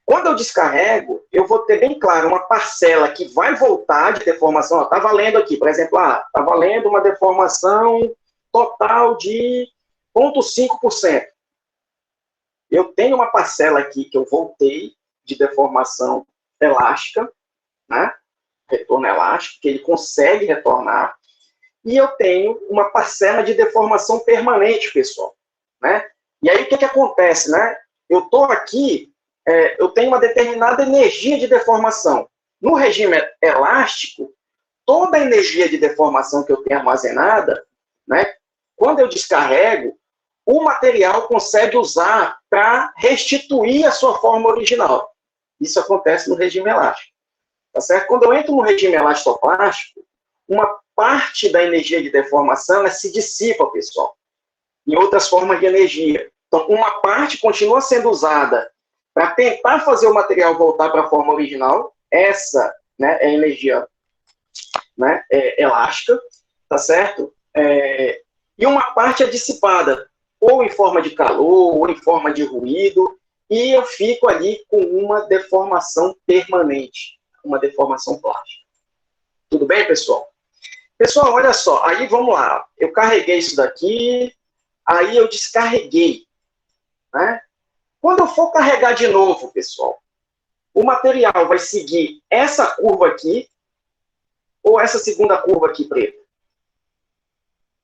Quando eu descarrego, eu vou ter bem claro uma parcela que vai voltar de deformação, está valendo aqui, por exemplo, está valendo uma deformação total de 0,5%. Eu tenho uma parcela aqui que eu voltei de deformação elástica, né? Retorno elástico, que ele consegue retornar, e eu tenho uma parcela de deformação permanente, pessoal, né? E aí, o que acontece, né? Eu estou aqui, eu tenho uma determinada energia de deformação. No regime elástico, toda a energia de deformação que eu tenho armazenada, né? Quando eu descarrego, o material consegue usar para restituir a sua forma original. Isso acontece no regime elástico. Tá certo? Quando eu entro no regime elastoplástico, uma parte da energia de deformação se dissipa, pessoal, em outras formas de energia. Então, uma parte continua sendo usada para tentar fazer o material voltar para a forma original, essa, né, é a energia, né, elástica, tá certo? E uma parte é dissipada, ou em forma de calor, ou em forma de ruído, e eu fico ali com uma deformação permanente, uma deformação plástica. Tudo bem, pessoal? Pessoal, olha só, aí vamos lá. Eu carreguei isso daqui, aí eu descarreguei, né? Quando eu for carregar de novo, pessoal, o material vai seguir essa curva aqui, ou essa segunda curva aqui preta?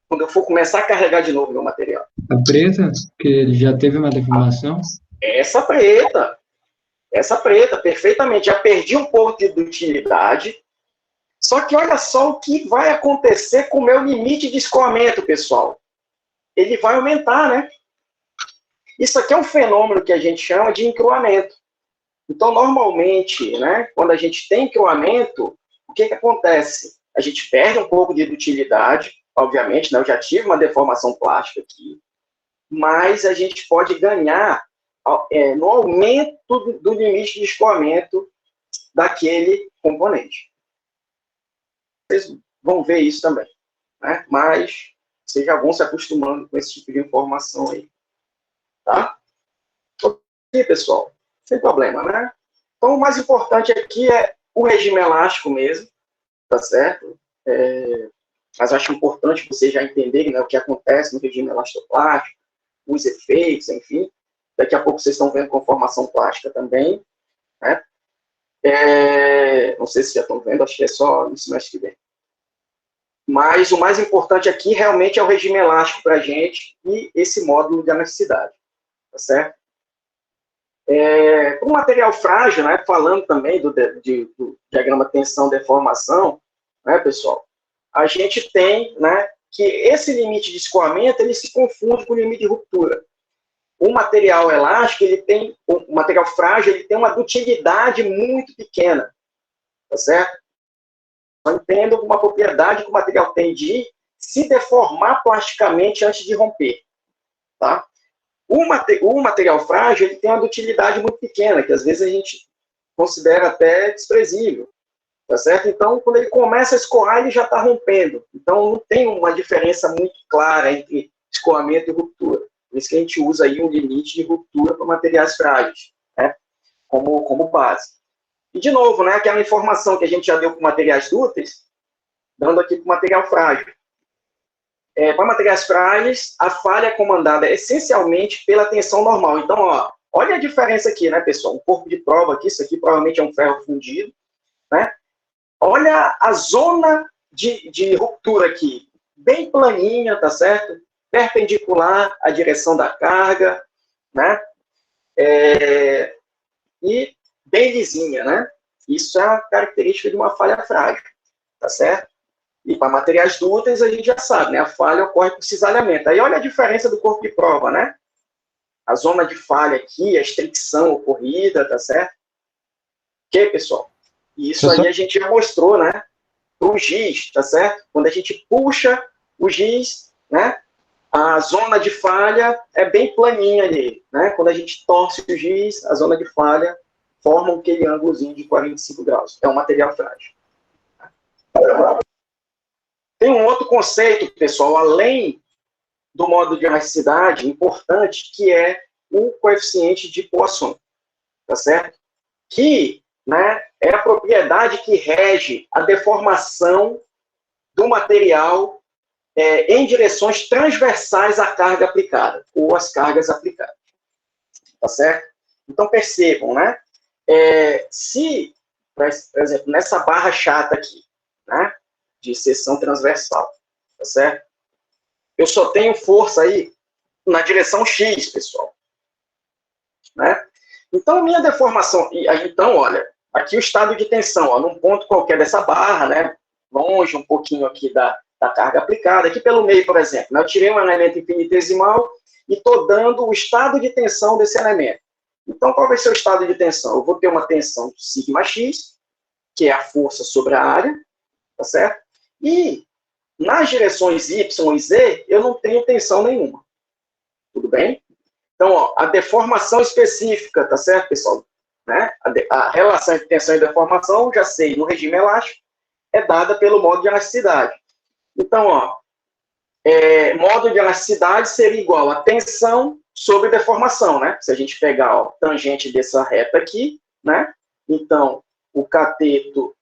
Quando eu for começar a carregar de novo meu material. A preta, que ele já teve uma deformação? Essa preta, perfeitamente. Já perdi um pouco de utilidade. Só que olha só o que vai acontecer com o meu limite de escoamento, pessoal. Ele vai aumentar, né? Isso aqui é um fenômeno que a gente chama de encruamento. Então, normalmente, né, quando a gente tem encruamento, o que acontece? A gente perde um pouco de utilidade, obviamente, né? Eu já tive uma deformação plástica aqui, mas a gente pode ganhar no aumento do limite de escoamento daquele componente. Vocês vão ver isso também, né? Mas vocês já vão se acostumando com esse tipo de informação aí, tá? Ok, pessoal, sem problema, né? Então, o mais importante aqui é o regime elástico mesmo, tá certo? Mas acho importante vocês já entenderem, né, o que acontece no regime elastoplástico, os efeitos, enfim. Daqui a pouco vocês estão vendo conformação plástica também, né? Não sei se já estão vendo, acho que é só no semestre que vem. Mas o mais importante aqui realmente é o regime elástico para a gente e esse módulo de elasticidade, tá certo? O material frágil, né, falando também do diagrama tensão-deformação, né, pessoal, a gente tem, né, que esse limite de escoamento ele se confunde com o limite de ruptura. O material elástico, o material frágil, ele tem uma dutilidade muito pequena, tá certo? Só entendo uma propriedade que o material tem de se deformar plasticamente antes de romper, tá? O material frágil, ele tem uma dutilidade muito pequena, que às vezes a gente considera até desprezível, tá certo? Então, quando ele começa a escoar, ele já está rompendo. Então, não tem uma diferença muito clara entre escoamento e ruptura. Por isso que a gente usa aí um limite de ruptura para materiais frágeis, né? Como base. E, de novo, né, aquela informação que a gente já deu para materiais dúteis, dando aqui para o material frágil. Para materiais frágeis, a falha é comandada essencialmente pela tensão normal. Então, ó, olha a diferença aqui, né, pessoal? Um corpo de prova aqui, isso aqui provavelmente é um ferro fundido, né? Olha a zona de ruptura aqui, bem planinha, tá certo? Perpendicular à direção da carga, né? E bem lisinha, né? Isso é uma característica de uma falha frágil, tá certo? E para materiais dúteis, a gente já sabe, né? A falha ocorre por cisalhamento. Aí olha a diferença do corpo de prova, né? A zona de falha aqui, a estricção ocorrida, tá certo? Ok, pessoal? E isso aí a gente já mostrou, né? O giz, tá certo? Quando a gente puxa o giz, né? A zona de falha é bem planinha ali, né? Quando a gente torce o giz, a zona de falha forma aquele ângulozinho de 45 graus. É um material frágil. Tem um outro conceito, pessoal, além do modo de elasticidade, importante, que é o coeficiente de Poisson, tá certo? Que, né, é a propriedade que rege a deformação do material em direções transversais à carga aplicada, ou às cargas aplicadas. Tá certo? Então, percebam, né? Se, por exemplo, nessa barra chata aqui, né, de seção transversal, tá certo? Eu só tenho força aí na direção X, pessoal. Né? Então, a minha deformação... Então, olha, aqui o estado de tensão, ó, num ponto qualquer dessa barra, né, longe um pouquinho aqui da carga aplicada, aqui pelo meio, por exemplo, né, eu tirei um elemento infinitesimal e estou dando o estado de tensão desse elemento. Então, qual vai ser o estado de tensão? Eu vou ter uma tensão σx, que é a força sobre a área, tá certo? E nas direções y e z, eu não tenho tensão nenhuma. Tudo bem? Então, ó, a deformação específica, tá certo, pessoal? Né? A relação entre tensão e deformação, já sei, no regime elástico, é dada pelo modo de elasticidade. Então, ó, modo de elasticidade seria igual a tensão sobre deformação, né? Se a gente pegar, ó, tangente dessa reta aqui, né? Então, o cateto,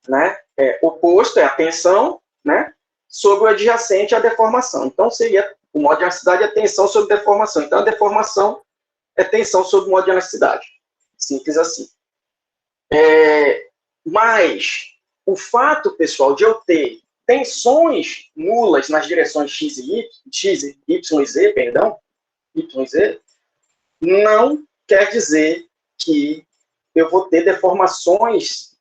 né, oposto é a tensão, né? Sobre o adjacente à deformação. Então, seria o modo de elasticidade é tensão sobre deformação. Então, a deformação é tensão sobre o modo de elasticidade. Simples assim. Mas o fato, pessoal, de eu ter tensões nulas nas direções x e y e z, perdão, y e z, não quer dizer que eu vou ter deformações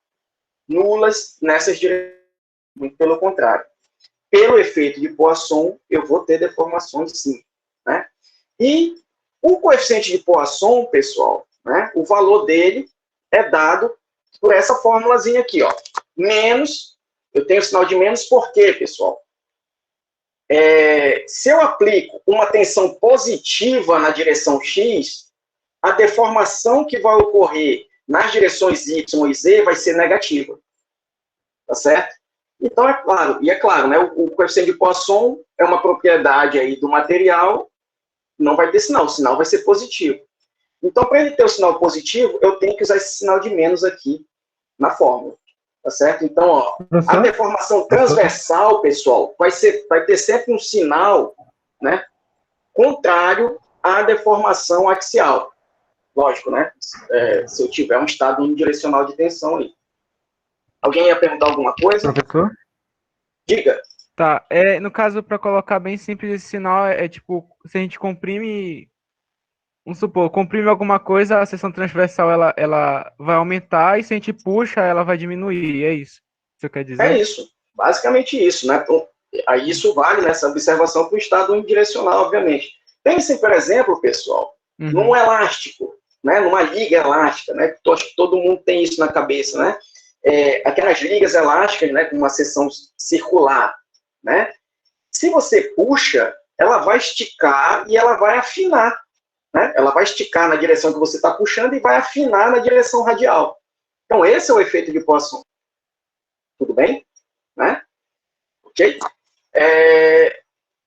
nulas nessas direções. Muito pelo contrário. Pelo efeito de Poisson, eu vou ter deformações sim. Né? E o coeficiente de Poisson, pessoal, né, o valor dele é dado por essa formulazinha aqui, ó. Menos, eu tenho o sinal de menos, por quê, pessoal? Se eu aplico uma tensão positiva na direção X, a deformação que vai ocorrer nas direções Y e Z vai ser negativa. Tá certo? Então, é claro, né, o coeficiente de Poisson é uma propriedade aí do material, não vai ter sinal, o sinal vai ser positivo. Então, para ele ter o sinal positivo, eu tenho que usar esse sinal de menos aqui na fórmula. Tá certo? Então, ó, a deformação transversal, pessoal, vai ter sempre um sinal, né, contrário à deformação axial. Lógico, né? Se eu tiver um estado unidirecional de tensão aí. Alguém ia perguntar alguma coisa? Professor? Diga. Tá, no caso, para colocar bem simples, esse sinal tipo, se a gente comprime, vamos supor, comprime alguma coisa, a seção transversal ela vai aumentar, e se a gente puxa, ela vai diminuir, é isso que você quer dizer? É isso, basicamente isso, né? Então, aí isso vale nessa observação para o estado unidirecional, obviamente. Pensem, por exemplo, pessoal, num elástico, né? Numa liga elástica, né? Acho que todo mundo tem isso na cabeça, né? Aquelas ligas elásticas, né? Com uma seção circular, né? Se você puxa, ela vai esticar e ela vai afinar, né? Ela vai esticar na direção que você está puxando e vai afinar na direção radial. Então, esse é o efeito de Poisson. Tudo bem? Né? Ok?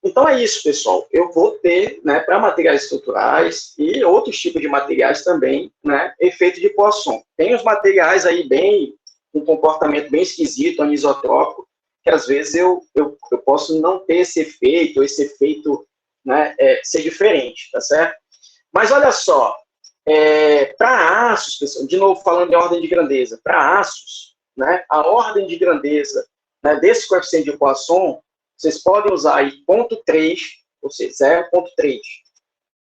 Então, é isso, pessoal. Eu vou ter, né, para materiais estruturais e outros tipos de materiais também, né, efeito de Poisson. Tem os materiais aí com comportamento bem esquisito, anisotrópico, que às vezes eu posso não ter esse efeito, né, ser diferente, tá certo? Mas olha só, para aços, pessoal, de novo falando de ordem de grandeza, para aços, né, a ordem de grandeza né, desse coeficiente de Poisson, vocês podem usar aí 0,3, ou seja, 0,3,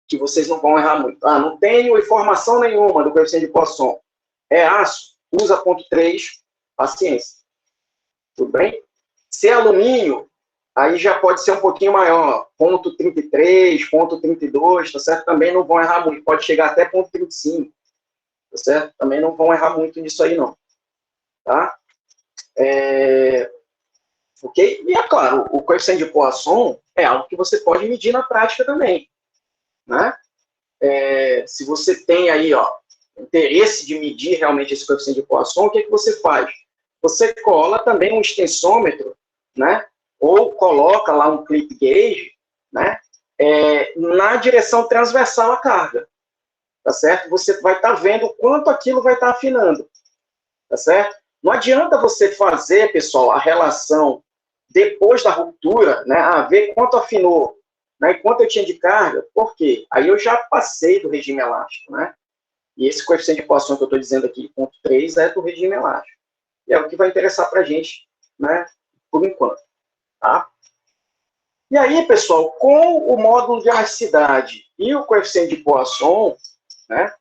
que vocês não vão errar muito. Ah, não tenho informação nenhuma do coeficiente de Poisson. É aço, usa 0,3, paciência. Tudo bem? Se é alumínio, aí já pode ser um pouquinho maior, 0,33, 0,32, tá certo? Também não vão errar muito, pode chegar até 0,35, tá certo? Também não vão errar muito nisso aí, não. Tá? Ok? E é claro, o coeficiente de Poisson é algo que você pode medir na prática também, né? Se você tem aí, ó, interesse de medir realmente esse coeficiente de Poisson, o que você faz? Você cola também um extensômetro, né? Ou coloca lá um clip gauge, né? Na direção transversal à carga, tá certo? Você vai estar vendo quanto aquilo vai estar afinando, tá certo? Não adianta você fazer, pessoal, a relação depois da ruptura, né? Ver quanto afinou, né? E quanto eu tinha de carga. Por quê? Aí eu já passei do regime elástico, né? E esse coeficiente de Poisson que eu estou dizendo aqui, 0,3, é do regime elástico. E é o que vai interessar para a gente, né? Por enquanto, tá? E aí, pessoal, com o módulo de elasticidade e o coeficiente de Poisson, né?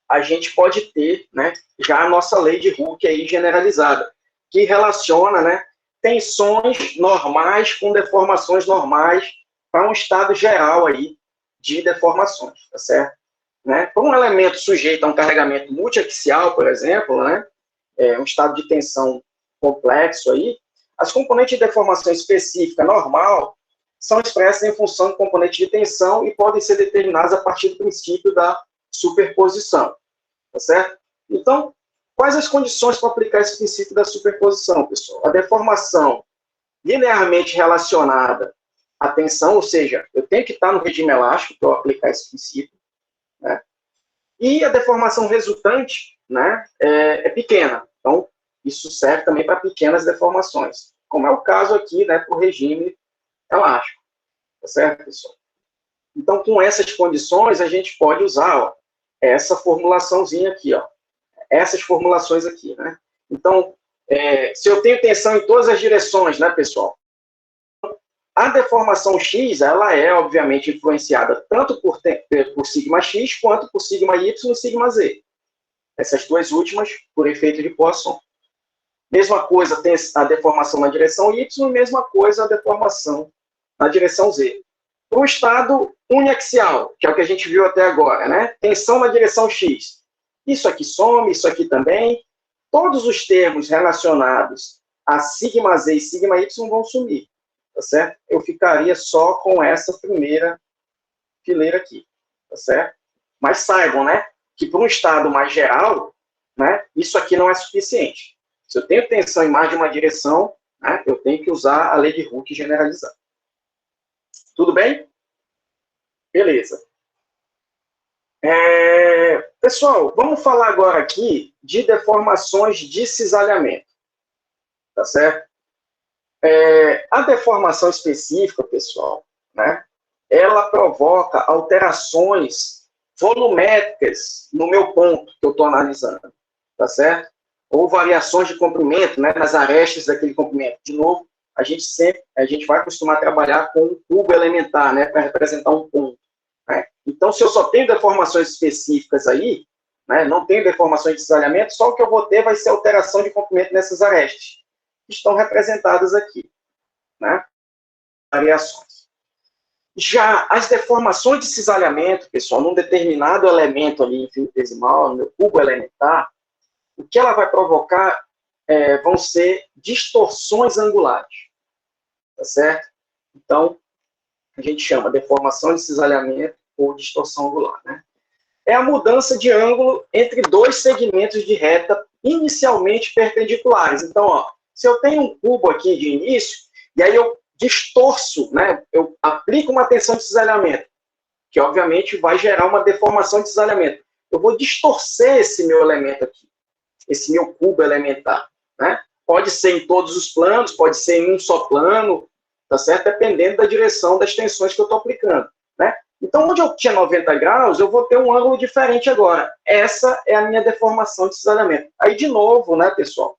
A gente pode ter, né, já a nossa lei de Hooke aí generalizada, que relaciona, né, tensões normais com deformações normais para um estado geral aí de deformações, tá certo? Né? Para um elemento sujeito a um carregamento multiaxial, por exemplo, né, um estado de tensão complexo aí, as componentes de deformação específica normal são expressas em função do componente de tensão e podem ser determinadas a partir do princípio da superposição. Tá certo? Então, quais as condições para aplicar esse princípio da superposição, pessoal? A deformação linearmente relacionada à tensão, ou seja, eu tenho que estar no regime elástico para eu aplicar esse princípio, né? E a deformação resultante, né, é pequena. Então, isso serve também para pequenas deformações, como é o caso aqui, né, para o regime elástico. Tá certo, pessoal? Então, com essas condições, a gente pode usar, ó, essa formulaçãozinha aqui, ó. Essas formulações aqui, né? Então, se eu tenho tensão em todas as direções, né, pessoal? A deformação X, ela é, obviamente, influenciada tanto por sigma X, quanto por sigma Y e sigma Z. Essas duas últimas, por efeito de Poisson. Mesma coisa tem a deformação na direção Y, e mesma coisa a deformação na direção Z. Para o estado uniaxial, que é o que a gente viu até agora, né? Tensão na direção X. Isso aqui some, isso aqui também. Todos os termos relacionados a sigma Z e sigma Y vão sumir, tá certo? Eu ficaria só com essa primeira fileira aqui, tá certo? Mas saibam, né, que para um estado mais geral, né, isso aqui não é suficiente. Se eu tenho tensão em mais de uma direção, né, eu tenho que usar a lei de Hooke generalizada. Tudo bem? Beleza. Pessoal, vamos falar agora aqui de deformações de cisalhamento. Tá certo? A deformação específica, pessoal, né, ela provoca alterações volumétricas no meu ponto que eu estou analisando. Tá certo? Ou variações de comprimento, né, nas arestas daquele comprimento. De novo, a gente vai costumar trabalhar com um cubo elementar, né, para representar um ponto. Né? Então, se eu só tenho deformações específicas aí, né, não tenho deformações de cisalhamento, só o que eu vou ter vai ser alteração de comprimento nessas arestas, que estão representadas aqui. Né? Variações. Já as deformações de cisalhamento, pessoal, num determinado elemento ali infinitesimal, no meu cubo elementar, o que ela vai provocar vão ser distorções angulares. Tá certo? Então, a gente chama deformação de cisalhamento ou distorção angular. Né? É a mudança de ângulo entre dois segmentos de reta inicialmente perpendiculares. Então, ó, se eu tenho um cubo aqui de início, e aí eu distorço, né, eu aplico uma tensão de cisalhamento, que obviamente vai gerar uma deformação de cisalhamento. Eu vou distorcer esse meu elemento aqui, esse meu cubo elementar. Né? Pode ser em todos os planos, pode ser em um só plano, tá certo? Dependendo da direção das tensões que eu estou aplicando. Né? Então, onde eu tinha 90 graus, eu vou ter um ângulo diferente agora. Essa é a minha deformação de cisalhamento. Aí, de novo, né, pessoal?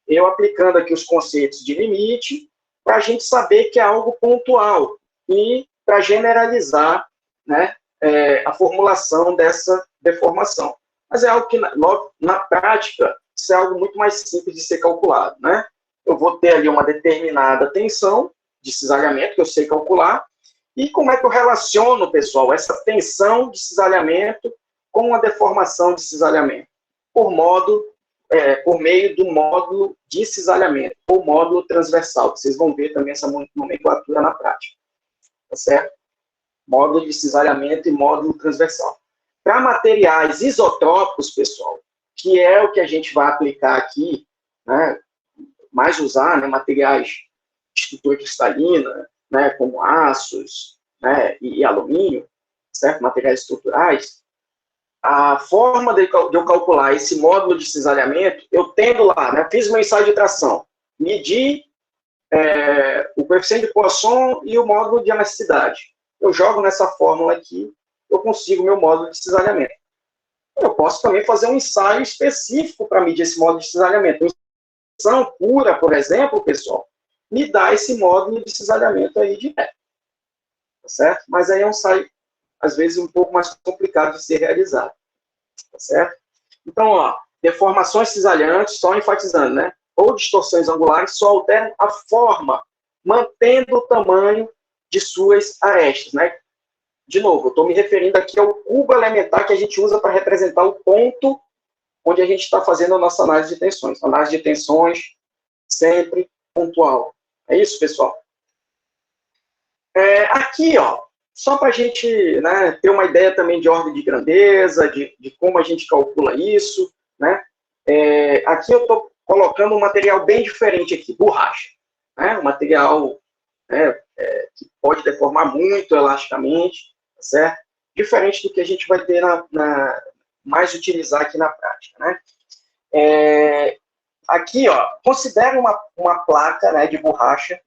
eu aplicando aqui os conceitos de limite, para a gente saber que é algo pontual e para generalizar, né, a formulação dessa deformação. Mas é algo que, na prática, isso é algo muito mais simples de ser calculado, né? Eu vou ter ali uma determinada tensão de cisalhamento, que eu sei calcular, e como é que eu relaciono, pessoal, essa tensão de cisalhamento com a deformação de cisalhamento? Por meio do módulo de cisalhamento, ou módulo transversal. Vocês vão ver também essa nomenclatura na prática. Tá certo? Módulo de cisalhamento e módulo transversal. Para materiais isotrópicos, pessoal, que é o que a gente vai aplicar aqui, né, mais usar, né, materiais de estrutura cristalina, né, como aços, né, e alumínio, certo? Materiais estruturais. A forma de eu calcular esse módulo de cisalhamento, eu tendo lá, né, fiz meu ensaio de tração, medi o coeficiente de Poisson e o módulo de elasticidade. Eu jogo nessa fórmula aqui, eu consigo meu módulo de cisalhamento. Eu posso também fazer um ensaio específico para medir esse módulo de cisalhamento. Uma injeção pura, por exemplo, pessoal, me dá esse módulo de cisalhamento aí direto. Tá certo? Mas aí é um ensaio, às vezes, um pouco mais complicado de ser realizado. Tá certo? Então, ó, deformações cisalhantes, só enfatizando, né? Ou distorções angulares só alteram a forma, mantendo o tamanho de suas arestas, né? De novo, eu estou me referindo aqui ao cubo elementar que a gente usa para representar o ponto onde a gente está fazendo a nossa análise de tensões. Análise de tensões sempre pontual. É isso, pessoal? Aqui, ó, só para a gente, né, ter uma ideia também de ordem de grandeza, de como a gente calcula isso, né? Aqui eu estou colocando um material bem diferente aqui, borracha. Né? Um material, né, que pode deformar muito elasticamente, tá certo? Diferente do que a gente vai ter mais utilizar aqui na prática, né? Aqui, ó, considera uma placa, né, de borracha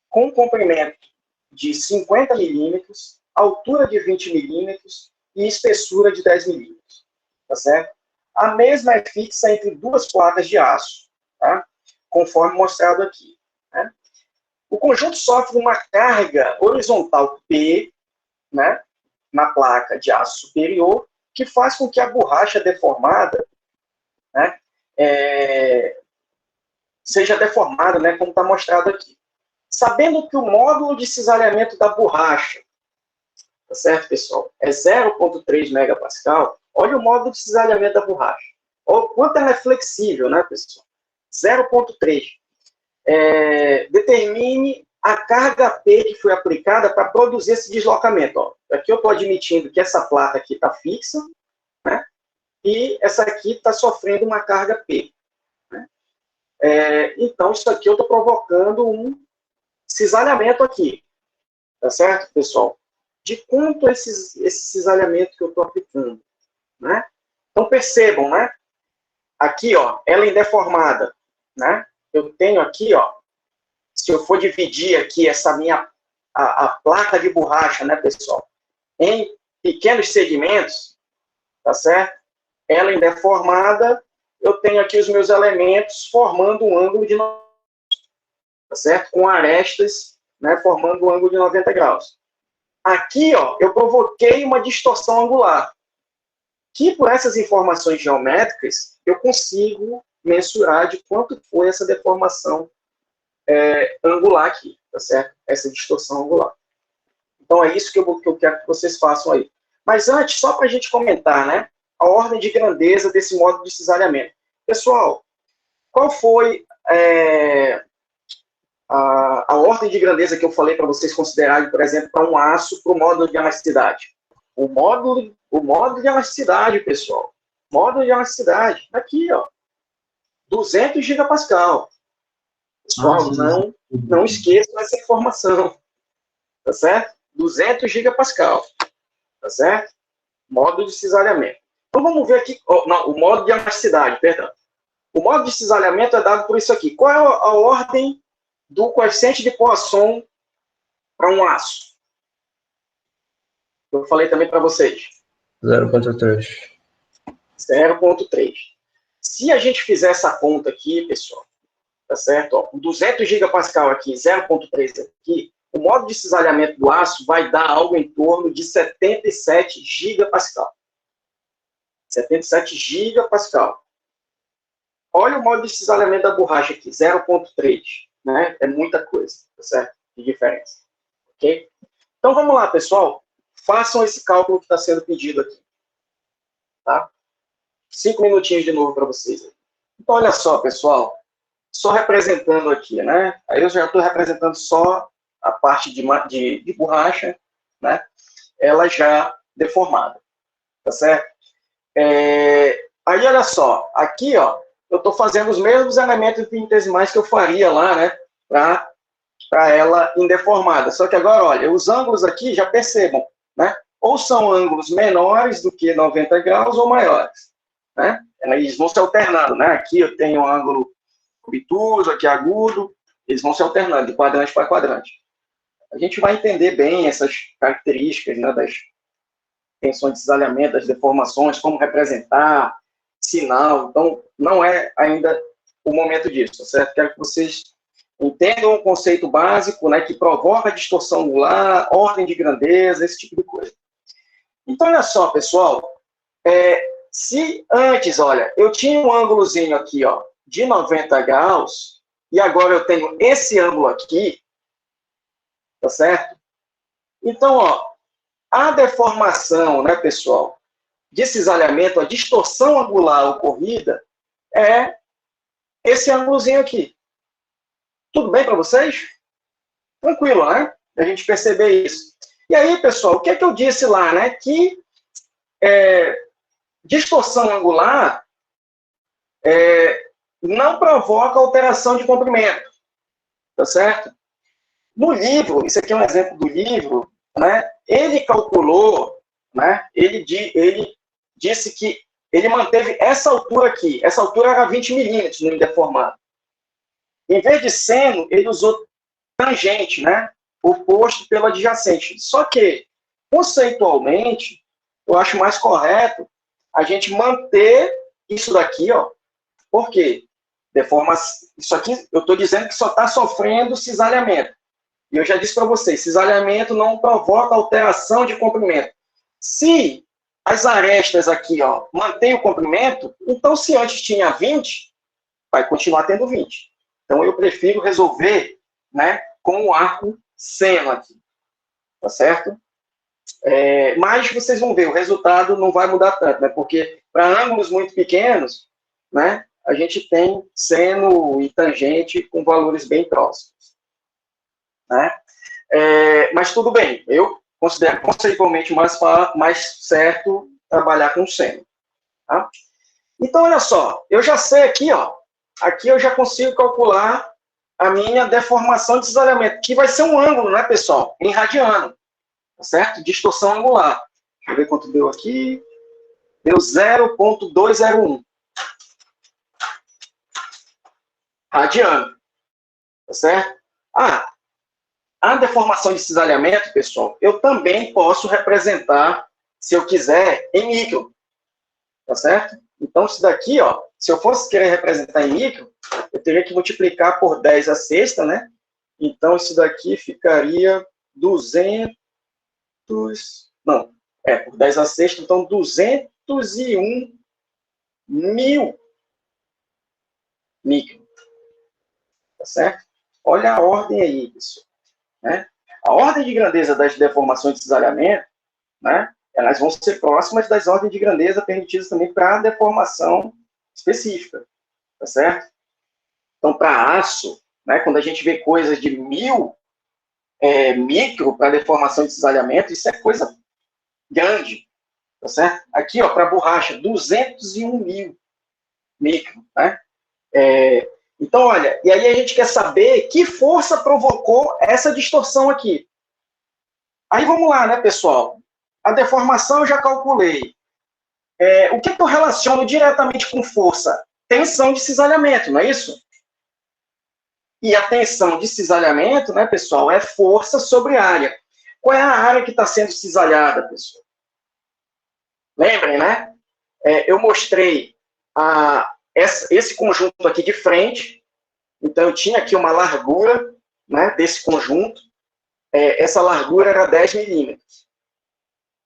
com comprimento de 50 milímetros, altura de 20 milímetros e espessura de 10 milímetros, tá certo? A mesma é fixa entre duas placas de aço, tá? Conforme mostrado aqui, né? O conjunto sofre uma carga horizontal P, né, na placa de aço superior, que faz com que a borracha deformada, né, seja deformada, né, como está mostrado aqui. Sabendo que o módulo de cisalhamento da borracha, tá certo, pessoal, é 0,3 megapascal, olha o módulo de cisalhamento da borracha. Olha o quanto ela é flexível, né, pessoal? 0,3. Determine a carga P que foi aplicada para produzir esse deslocamento. Ó. Aqui eu estou admitindo que essa placa aqui está fixa, né? E essa aqui está sofrendo uma carga P. Né? Então, isso aqui eu estou provocando um cisalhamento aqui. Tá certo, pessoal? De quanto esse cisalhamento que eu estou aplicando. Né? Então, percebam, né? Aqui, ó, ela é deformada. Né? Eu tenho aqui, ó, se eu for dividir aqui essa a placa de borracha, né, pessoal, em pequenos segmentos, tá certo? Ela em deformada, eu tenho aqui os meus elementos formando um ângulo de 90, tá certo? Com arestas, né, formando um ângulo de 90 graus. Aqui, ó, eu provoquei uma distorção angular, que por essas informações geométricas, eu consigo mensurar de quanto foi essa deformação angular aqui, tá certo? Essa distorção angular. Então, é isso que eu quero que vocês façam aí. Mas antes, só para a gente comentar, né? A ordem de grandeza desse módulo de cisalhamento. Pessoal, qual foi a ordem de grandeza que eu falei para vocês considerarem, por exemplo, para um aço, para o módulo de elasticidade? O módulo de elasticidade, pessoal. Módulo de elasticidade. Aqui, ó. 200 gigapascal. Pessoal, não esqueçam essa informação. Tá certo? 200 gigapascal. Tá certo? Módulo de cisalhamento. Então, vamos ver aqui. Não, o módulo de elasticidade, perdão. O módulo de cisalhamento é dado por isso aqui. Qual é a ordem do coeficiente de Poisson para um aço? Eu falei também para vocês. 0,3. 0,3. Se a gente fizer essa conta aqui, pessoal, tá certo? Ó, com 200 gigapascal aqui, 0,3 aqui, o modo de cisalhamento do aço vai dar algo em torno de 77 gigapascal. 77 gigapascal. Olha o modo de cisalhamento da borracha aqui, 0,3, né? É muita coisa, tá certo? De diferença. Ok? Então, vamos lá, pessoal. Façam esse cálculo que está sendo pedido aqui. Tá? 5 minutinhos de novo para vocês. Então, olha só, pessoal. Só representando aqui, né? Aí eu já estou representando só a parte de borracha, né? Ela já deformada. Tá certo? Aí, olha só. Aqui, ó, eu estou fazendo os mesmos elementos infinitesimais que eu faria lá, né? Para ela indeformada. Só que agora, olha, os ângulos aqui, já percebam, né? Ou são ângulos menores do que 90 graus ou maiores, né? Eles vão se alternando, né? Aqui eu tenho um ângulo obtuso, aqui agudo, eles vão se alternando de quadrante para quadrante. A gente vai entender bem essas características, né, das tensões de cisalhamento, das deformações, como representar, sinal. Então, não é ainda o momento disso, certo? Quero que vocês entendam o conceito básico, né, que provoca distorção angular, ordem de grandeza, esse tipo de coisa. Então, olha só, pessoal, se antes, olha, eu tinha um ângulozinho aqui, ó, de 90 graus, e agora eu tenho esse ângulo aqui, tá certo? Então, ó, a deformação, né, pessoal, de cisalhamento, a distorção angular ocorrida é esse ângulozinho aqui. Tudo bem para vocês? Tranquilo, né? A gente perceber isso. E aí, pessoal, o que é que eu disse lá, né? Que distorção angular não provoca alteração de comprimento, tá certo? No livro, isso aqui é um exemplo do livro, né? Ele calculou, né? Ele disse que ele manteve essa altura aqui. Essa altura era 20 milímetros no indeformado. Em vez de seno, ele usou tangente, né? Oposto pelo adjacente. Só que, conceitualmente, eu acho mais correto a gente manter isso daqui, ó. Por quê? Isso aqui, eu estou dizendo que só está sofrendo cisalhamento. E eu já disse para vocês, cisalhamento não provoca alteração de comprimento. Se as arestas aqui, ó, mantêm o comprimento, então se antes tinha 20, vai continuar tendo 20. Então eu prefiro resolver, né, com o arco seno aqui. Tá certo? Mas vocês vão ver, o resultado não vai mudar tanto, né? Porque para ângulos muito pequenos, né, a gente tem seno e tangente com valores bem próximos. Né? Mas tudo bem, eu considero conceitualmente mais certo trabalhar com seno. Tá? Então, olha só, eu já sei aqui, ó, aqui eu já consigo calcular a minha deformação de cisalhamento, que vai ser um ângulo, né, pessoal? Em radiano, tá certo? Distorção angular. Deixa eu ver quanto deu aqui. Deu 0,201. Radiano. Tá certo? A deformação de cisalhamento, pessoal, eu também posso representar, se eu quiser, em micro. Tá certo? Então, isso daqui, ó, se eu fosse querer representar em micro, eu teria que multiplicar por 10 a sexta, né? Então, isso daqui ficaria 200... Não, por 10 a sexta, então 201 mil micro. Tá certo? Olha a ordem aí, pessoal. Né? A ordem de grandeza das deformações de cisalhamento, né, elas vão ser próximas das ordens de grandeza permitidas também para a deformação específica, tá certo? Então, para aço, né, quando a gente vê coisas de 1000 micro para deformação de cisalhamento, isso é coisa grande, tá certo? Aqui, ó, para borracha, 201 mil micro, né? Então, olha, e aí a gente quer saber que força provocou essa distorção aqui. Aí vamos lá, né, pessoal? A deformação eu já calculei. O que eu relaciono diretamente com força? Tensão de cisalhamento, não é isso? E a tensão de cisalhamento, né, pessoal, é força sobre área. Qual é a área que está sendo cisalhada, pessoal? Lembrem, né? Eu mostrei esse conjunto aqui de frente, Então, eu tinha aqui uma largura, né, desse conjunto. Essa largura era 10 milímetros.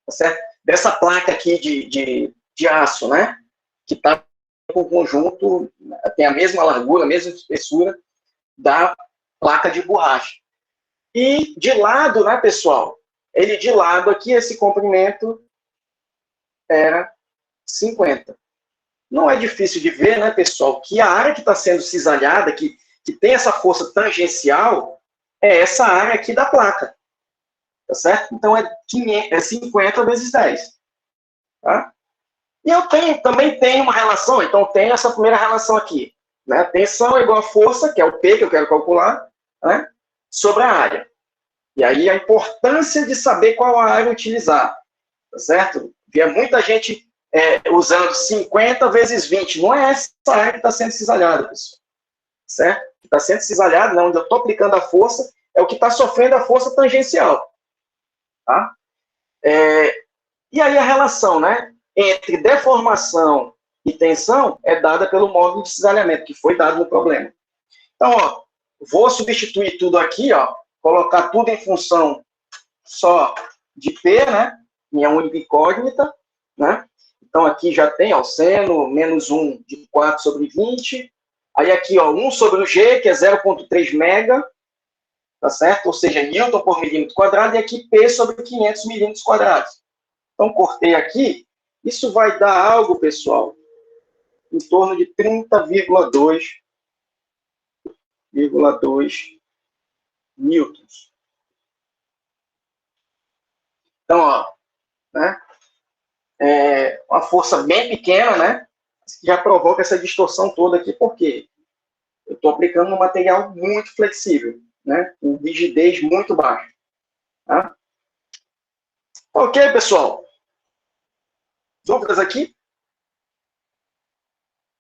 Tá certo? Dessa placa aqui de aço, né, que está com o conjunto, tem a mesma largura, a mesma espessura da placa de borracha. E de lado, né, pessoal, ele de lado aqui, esse comprimento era 50. Não é difícil de ver, né, pessoal, que a área que está sendo cisalhada, que tem essa força tangencial, é essa área aqui da placa. Tá certo? Então, é 50 vezes 10. Tá? E eu também tenho uma relação, então tem essa primeira relação aqui. Né? Tensão é igual a força, que é o P que eu quero calcular, né? Sobre a área. E aí a importância de saber qual a área utilizar. Tá certo? Via muita gente usando 50 vezes 20. Não é essa área que está sendo cisalhada, pessoal. Certo? O que está sendo cisalhado, né, onde eu estou aplicando a força, é o que está sofrendo a força tangencial. Tá? E aí a relação, né, entre deformação e tensão é dada pelo módulo de cisalhamento, que foi dado no problema. Então, ó, vou substituir tudo aqui, ó, colocar tudo em função só de P, né, minha única incógnita, né? Então, aqui já tem, ó, seno menos 1 de 4 sobre 20. Aí aqui, ó, 1 sobre o G, que é 0,3 mega, tá certo? Ou seja, Newton por milímetro quadrado, e aqui P sobre 500 milímetros quadrados. Então, cortei aqui. Isso vai dar algo, pessoal, em torno de 30,2 newtons. Então, ó, né? Uma força bem pequena, né? Que já provoca essa distorção toda aqui, porque eu estou aplicando um material muito flexível, né? Com rigidez muito baixa. Tá? Ok, pessoal? Dúvidas aqui?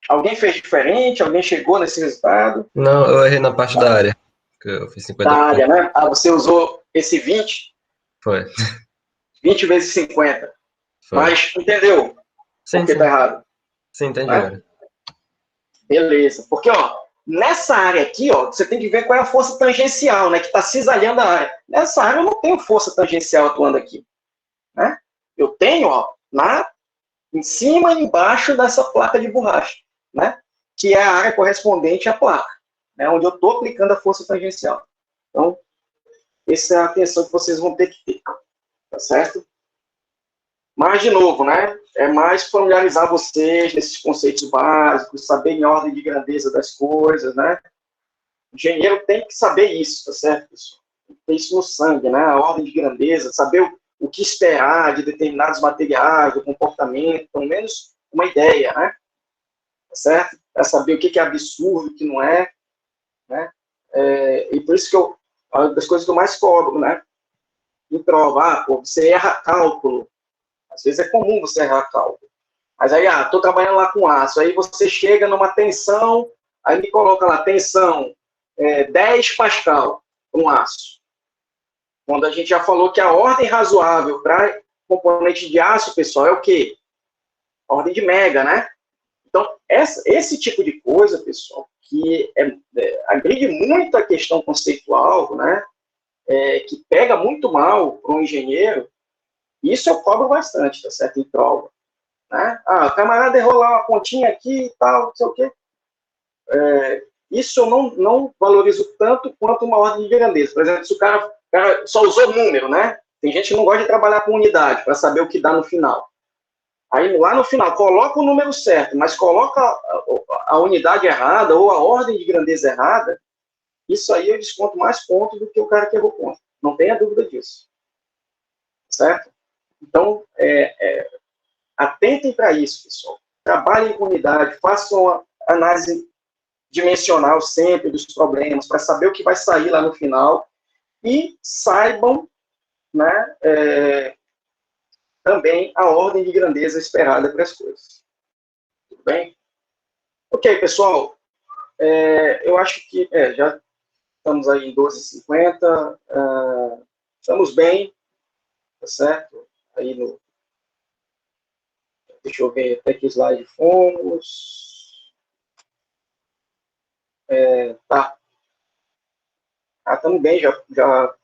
Alguém fez diferente? Alguém chegou nesse resultado? Não, eu errei na parte da área. Que eu fiz 50 Da área, pontos. né? Ah, você usou esse 20? Foi. 20 vezes 50. Foi. Mas entendeu? Sim, Porque sim. tá errado. Sim, entendi Né? agora. Beleza. Porque, ó, nessa área aqui, ó, você tem que ver qual é a força tangencial, né? Que está cisalhando a área. Nessa área eu não tenho força tangencial atuando aqui. Né? Eu tenho, ó, em cima e embaixo dessa placa de borracha, né? Que é a área correspondente à placa, né? Onde eu estou aplicando a força tangencial. Então, essa é a atenção que vocês vão ter que ter. Tá certo? Mas, de novo, né? É mais familiarizar vocês nesses conceitos básicos, saber em ordem de grandeza das coisas, né? O engenheiro tem que saber isso, tá certo, pessoal? Tem que ter isso no sangue, né? A ordem de grandeza, saber o que esperar de determinados materiais, do comportamento, pelo menos uma ideia, né? Tá certo? Para saber o que é absurdo, o que não é, né? E por isso que uma das coisas que eu mais cobro, né? Em prova, pô, você erra cálculo. Às vezes é comum você errar cálculo. Mas aí, estou trabalhando lá com aço. Aí você chega numa tensão, aí me coloca lá, tensão 10 pascal com aço. Quando a gente já falou que a ordem razoável para componente de aço, pessoal, é o quê? Ordem de mega, né? Então, esse tipo de coisa, pessoal, que agride muito a questão conceitual, né? Que pega muito mal para um engenheiro, isso eu cobro bastante, tá certo? Em prova. Né? O camarada errou lá uma pontinha aqui e tal, não sei o quê. Isso eu não valorizo tanto quanto uma ordem de grandeza. Por exemplo, se o cara só usou número, né? Tem gente que não gosta de trabalhar com unidade para saber o que dá no final. Aí lá no final, coloca o número certo, mas coloca a unidade errada ou a ordem de grandeza errada, isso aí eu desconto mais pontos do que o cara que errou ponto. Não tenha dúvida disso. Certo? Então, atentem para isso, pessoal. Trabalhem com unidade, façam uma análise dimensional sempre dos problemas, para saber o que vai sair lá no final, e saibam, né, também a ordem de grandeza esperada para as coisas. Tudo bem? Ok, pessoal, eu acho que já estamos aí em 12h50, estamos bem, tá certo? Aí deixa eu ver até que slide fomos. Tá. Estamos bem, já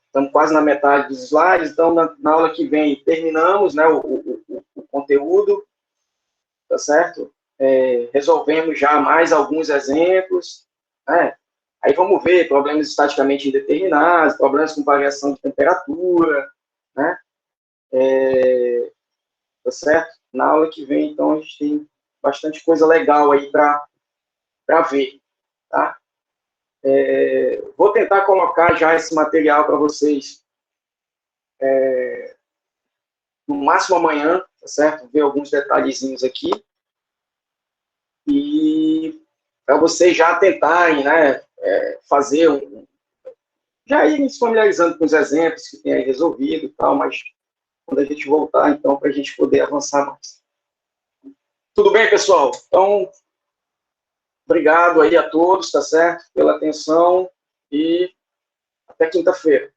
estamos quase na metade dos slides, então na aula que vem terminamos, né, o conteúdo, tá certo? Resolvemos já mais alguns exemplos, né? Aí vamos ver problemas estaticamente indeterminados, problemas com variação de temperatura, né? Tá certo? Na aula que vem, então, a gente tem bastante coisa legal aí para ver, tá? Vou tentar colocar já esse material para vocês no máximo amanhã, tá certo? Ver alguns detalhezinhos aqui. E para vocês já tentarem, né, fazer já irem se familiarizando com os exemplos que tem aí resolvido e tal, mas quando a gente voltar, então, para a gente poder avançar mais. Tudo bem, pessoal? Então, obrigado aí a todos, tá certo? Pela atenção e até quinta-feira.